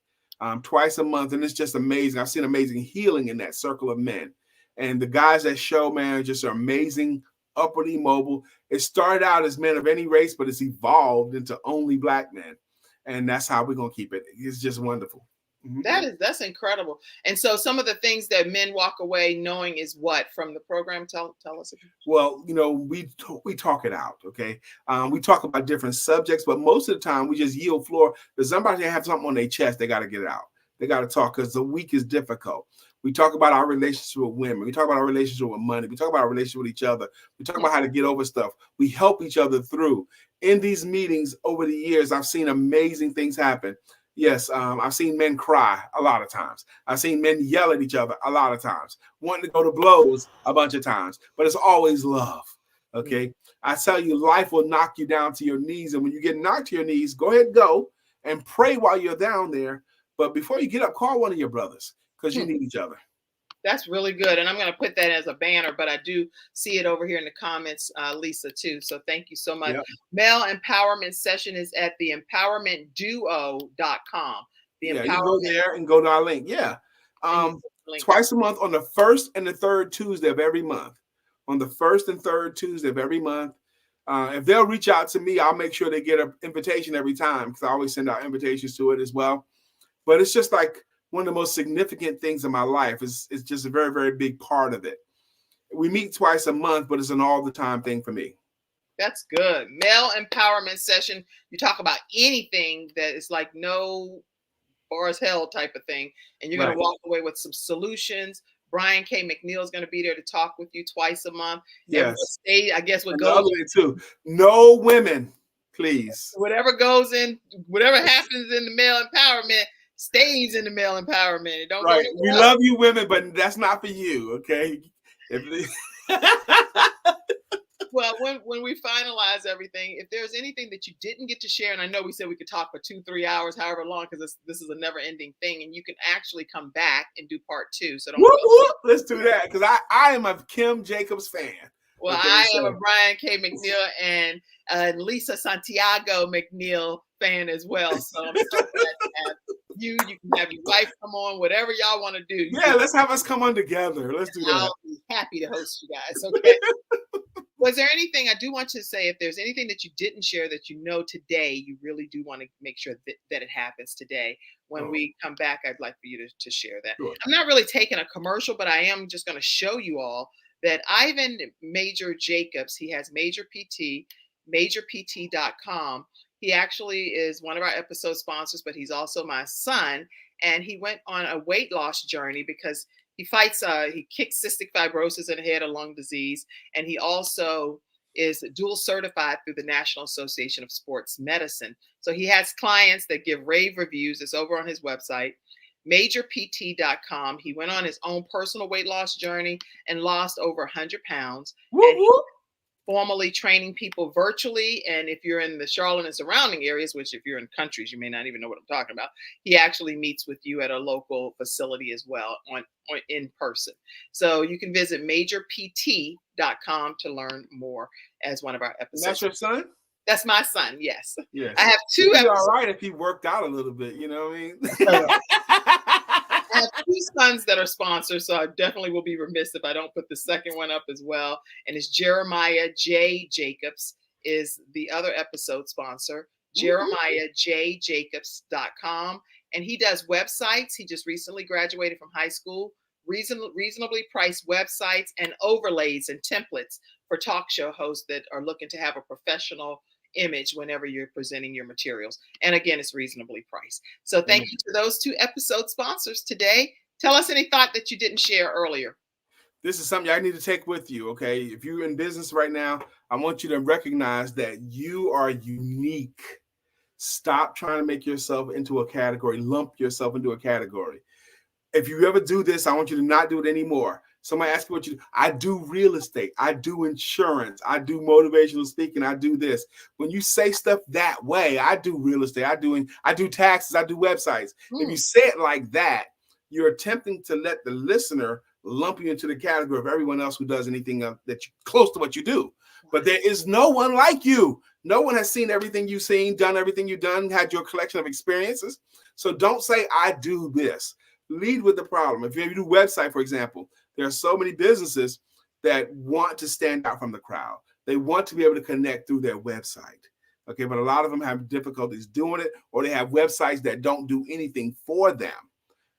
twice a month, and it's just amazing. I've seen amazing healing in that circle of men. And the guys that show, man, just are amazing, upwardly mobile. It started out as men of any race, but it's evolved into only Black men. And that's how we're going to keep it. It's just wonderful. Mm-hmm. That's incredible. And so some of the things that men walk away knowing is what from the program? Tell us. Well, we talk it out, okay? We talk about different subjects, but most of the time we just yield floor. If somebody have something on their chest, they got to get it out. They got to talk because the week is difficult. We talk about our relationship with women. We talk about our relationship with money. We talk about our relationship with each other. We talk about how to get over stuff. We help each other through. In these meetings over the years, I've seen amazing things happen. Yes, I've seen men cry a lot of times. I've seen men yell at each other a lot of times, wanting to go to blows a bunch of times, but it's always love, okay? I tell you, life will knock you down to your knees, and when you get knocked to your knees, go ahead and go and pray while you're down there, but before you get up, call one of your brothers because you need each other. That's really good. And I'm going to put that as a banner, but I do see it over here in the comments, Lisa, too. So thank you so much. Yep. Male Empowerment Session is at the empowermentduo.com. You go there and go to our link. Yeah. Twice a month on the first and the third Tuesday of every month. On the first and third Tuesday of every month. If they'll reach out to me, I'll make sure they get an invitation every time because I always send out invitations to it as well. But it's just like one of the most significant things in my life. It's just a very, very big part of it. We meet twice a month, but it's an all the time thing for me. That's good. Male Empowerment Session. You talk about anything that is like no bar as hell type of thing. And you're going to walk away with some solutions. Brian K. McNeill is going to be there to talk with you twice a month. Yes. I guess what goes way too. No women, please. Whatever goes in, whatever happens in the male empowerment stays in the male empowerment. It don't right. Go we love you, women, but that's not for you, okay? Well, when we finalize everything, if there's anything that you didn't get to share, and I know we said we could talk for 2-3 hours, however long, because this is a never-ending thing, and you can actually come back and do part 2. So don't let's do that, because I am a Kim Jacobs fan. Well, okay, I am a Brian K. McNeill and Lisa Santiago McNeill fan as well. So I'm so glad to have you. You can have your wife come on, whatever y'all want to do. Let's have us come on together. Let's do that. I'll be happy to host you guys. Okay. Was there anything I do want to say? If there's anything that you didn't share that you know today, you really do want to make sure that it happens today. When we come back, I'd like for you to share that. Sure. I'm not really taking a commercial, but I am just going to show you all that Ivan Major Jacobs, he has Major PT, majorpt.com. He actually is one of our episode sponsors, but he's also my son. And he went on a weight loss journey because he kicks cystic fibrosis in the head, a lung disease. And he also is dual certified through the National Association of Sports Medicine. So he has clients that give rave reviews. It's over on his website, majorpt.com. He went on his own personal weight loss journey and lost over 100 pounds. And he's formally training people virtually. And if you're in the Charlotte and surrounding areas, which if you're in countries, you may not even know what I'm talking about, he actually meets with you at a local facility as well on in person. So you can visit majorpt.com to learn more as one of our episodes. And that's your son? That's my son, yes. Yes. I have 2 episodes. All right if he worked out a little bit, you know what I mean? I have 2 sons that are sponsors, so I definitely will be remiss if I don't put the second one up as well. And it's Jeremiah J. Jacobs is the other episode sponsor, jeremiahjjacobs.com. And he does websites. He just recently graduated from high school, reasonably priced websites and overlays and templates for talk show hosts that are looking to have a professional image whenever you're presenting your materials. And again, it's reasonably priced. So thank you to those 2 episode sponsors today. Tell us any thought that you didn't share earlier. This is something I need to take with you, okay? If you're in business right now, I want you to recognize that you are unique. Stop trying to make yourself into a category, lump yourself into a category. If you ever do this, I want you to not do it anymore. Somebody asks you what you do. I do real estate. I do insurance. I do motivational speaking. I do this. When you say stuff that way, I do real estate. I do taxes. I do websites. If you say it like that, you're attempting to let the listener lump you into the category of everyone else who does anything that you close to what you do. But there is no one like you. No one has seen everything you've seen, done everything you've done, had your collection of experiences. So don't say, I do this. Lead with the problem. If you do website, for example, there are so many businesses that want to stand out from the crowd. They want to be able to connect through their website. Okay, but a lot of them have difficulties doing it, or they have websites that don't do anything for them.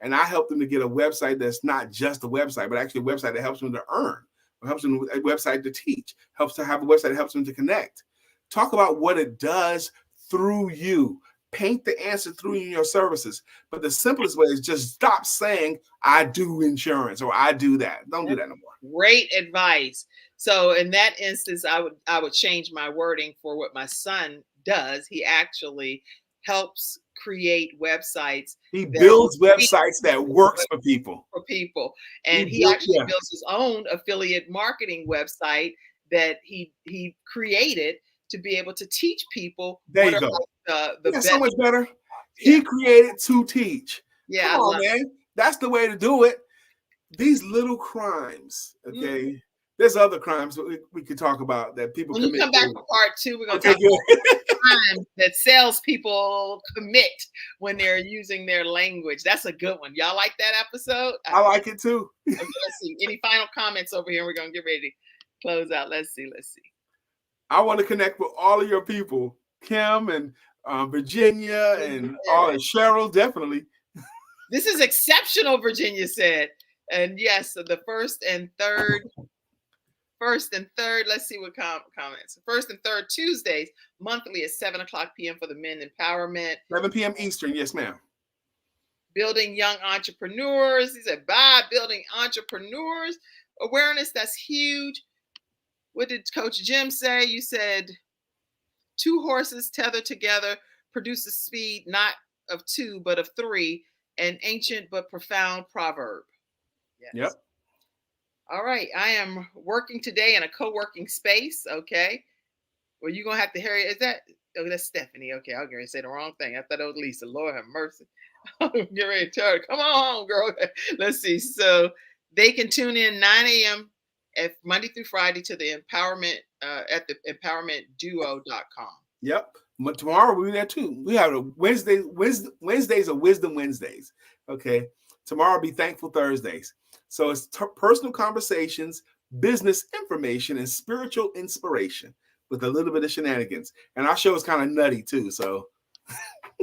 And I help them to get a website that's not just a website, but actually a website that helps them to earn, or helps them a website to teach, helps to have a website that helps them to connect. Talk about what it does through you. Paint the answer through your services. But the simplest way is just stop saying, I do insurance or I do that. Don't do that no more. Great advice. So in that instance, I would change my wording for what my son does. He actually helps create websites. He builds websites that works for people. And he actually builds his own affiliate marketing website that he created to be able to teach people. There you go. That's so much better. He created to teach. Yeah, come on, man. That's the way to do it. These little crimes, okay? There's other crimes we could talk about that people commit. When you come back for part 2, we're going to talk about crimes that salespeople commit when they're using their language. That's a good one. Y'all like that episode? I like it too. Okay, let's see. Any final comments over here? We're going to get ready to close out. Let's see. I want to connect with all of your people, Kim and Virginia and Cheryl, definitely. This is exceptional, Virginia said. And yes, so the first and third, let's see what comments. First and third Tuesdays, monthly at 7:00 p.m. for the Men Empowerment. 7 p.m. Eastern, yes, ma'am. Building young entrepreneurs. He said, by building entrepreneurs. Awareness, that's huge. What did Coach Jim say? You said 2 horses tethered together produces speed not of 2, but of 3, an ancient but profound proverb. Yes. Yep. All right. I am working today in a co-working space. Okay. Well, you're going to have to hurry. Is that? Oh, that's Stephanie. Okay. I was going to say the wrong thing. I thought it was Lisa. Lord have mercy. Get ready to tell her. Come on, girl. Let's see. So they can tune in 9 a.m. at Monday through Friday to the empowerment at the empowermentduo.com. Yep. But tomorrow we'll be there too. We have a Wednesdays are Wisdom Wednesdays. Okay. Tomorrow will be Thankful Thursdays. So it's personal conversations, business information, and spiritual inspiration with a little bit of shenanigans. And our show is kind of nutty too. So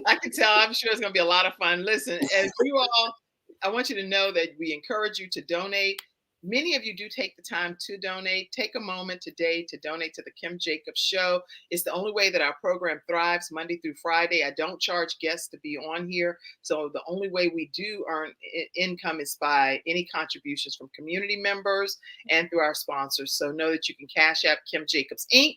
I can tell. I'm sure it's going to be a lot of fun. Listen, as you all, I want you to know that we encourage you to donate. Many of you do take the time to donate. Take a moment today to donate to the Kim Jacobs Show. It's the only way that our program thrives Monday through Friday. I don't charge guests to be on here. So the only way we do earn income is by any contributions from community members and through our sponsors. So know that you can Cash App Kim Jacobs Inc.,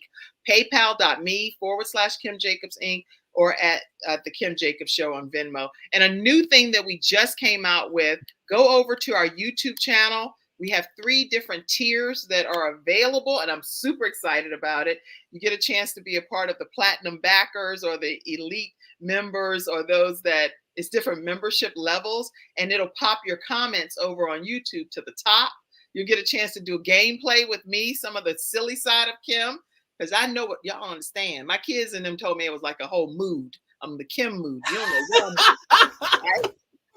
paypal.me/Kim Jacobs Inc., or at the Kim Jacobs Show on Venmo. And a new thing that we just came out with, go over to our YouTube channel. We have 3 different tiers that are available, and I'm super excited about it. You get a chance to be a part of the platinum backers or the elite members or those that it's different membership levels, and it'll pop your comments over on YouTube to the top. You'll get a chance to do a gameplay with me, some of the silly side of Kim, because I know what y'all understand. My kids and them told me it was like a whole mood. I'm the Kim mood. You don't know what I'm right?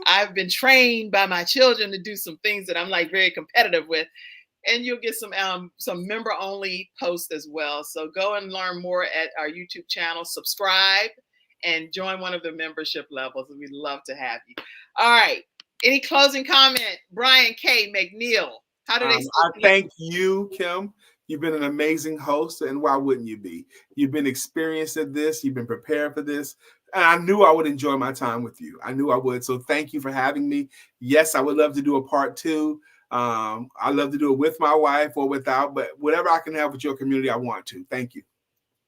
I've been trained by my children to do some things that I'm like very competitive with, and you'll get some member only posts as well. So go and learn more at our YouTube channel, subscribe, and join one of the membership levels. We'd love to have you. All right. Any closing comment? Brian K. McNeill. How do they? I thank you, Kim. You've been an amazing host, and why wouldn't you be? You've been experienced at this. You've been prepared for this. And I knew I would enjoy my time with you. I knew I would. So thank you for having me. Yes, I would love to do a part 2. I love to do it with my wife or without, but whatever I can have with your community, I want to. Thank you.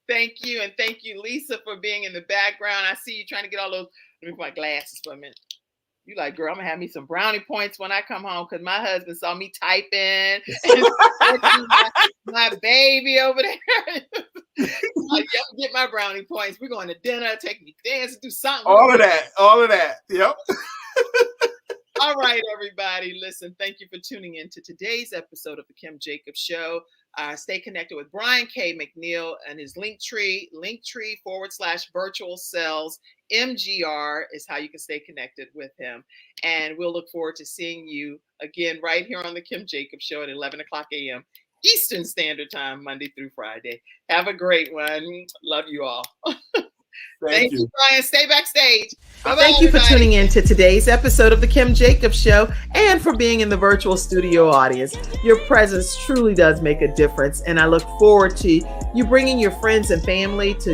Thank you. And thank you, Lisa, for being in the background. I see you trying to get all those. Let me put my glasses for a minute. You like, girl, I'm going to have me some brownie points when I come home because my husband saw me typing and my baby over there. Like, get my brownie points. We're going to dinner, take me dancing, do something. All of that. Yep. All right, everybody. Listen, thank you for tuning in to today's episode of the Kim Jacobs Show. Stay connected with Brian K. McNeill and his linktree /virtual cells. MGR is how you can stay connected with him. And we'll look forward to seeing you again right here on the Kim Jacobs Show at 11 o'clock a.m. Eastern Standard Time, Monday through Friday. Have a great one. Love you all. Thank you, Brian. Stay backstage. Bye-bye, Thank you for tuning in to today's episode of the Kim Jacobs Show and for being in the virtual studio audience. Your presence truly does make a difference, and I look forward to you bringing your friends and family to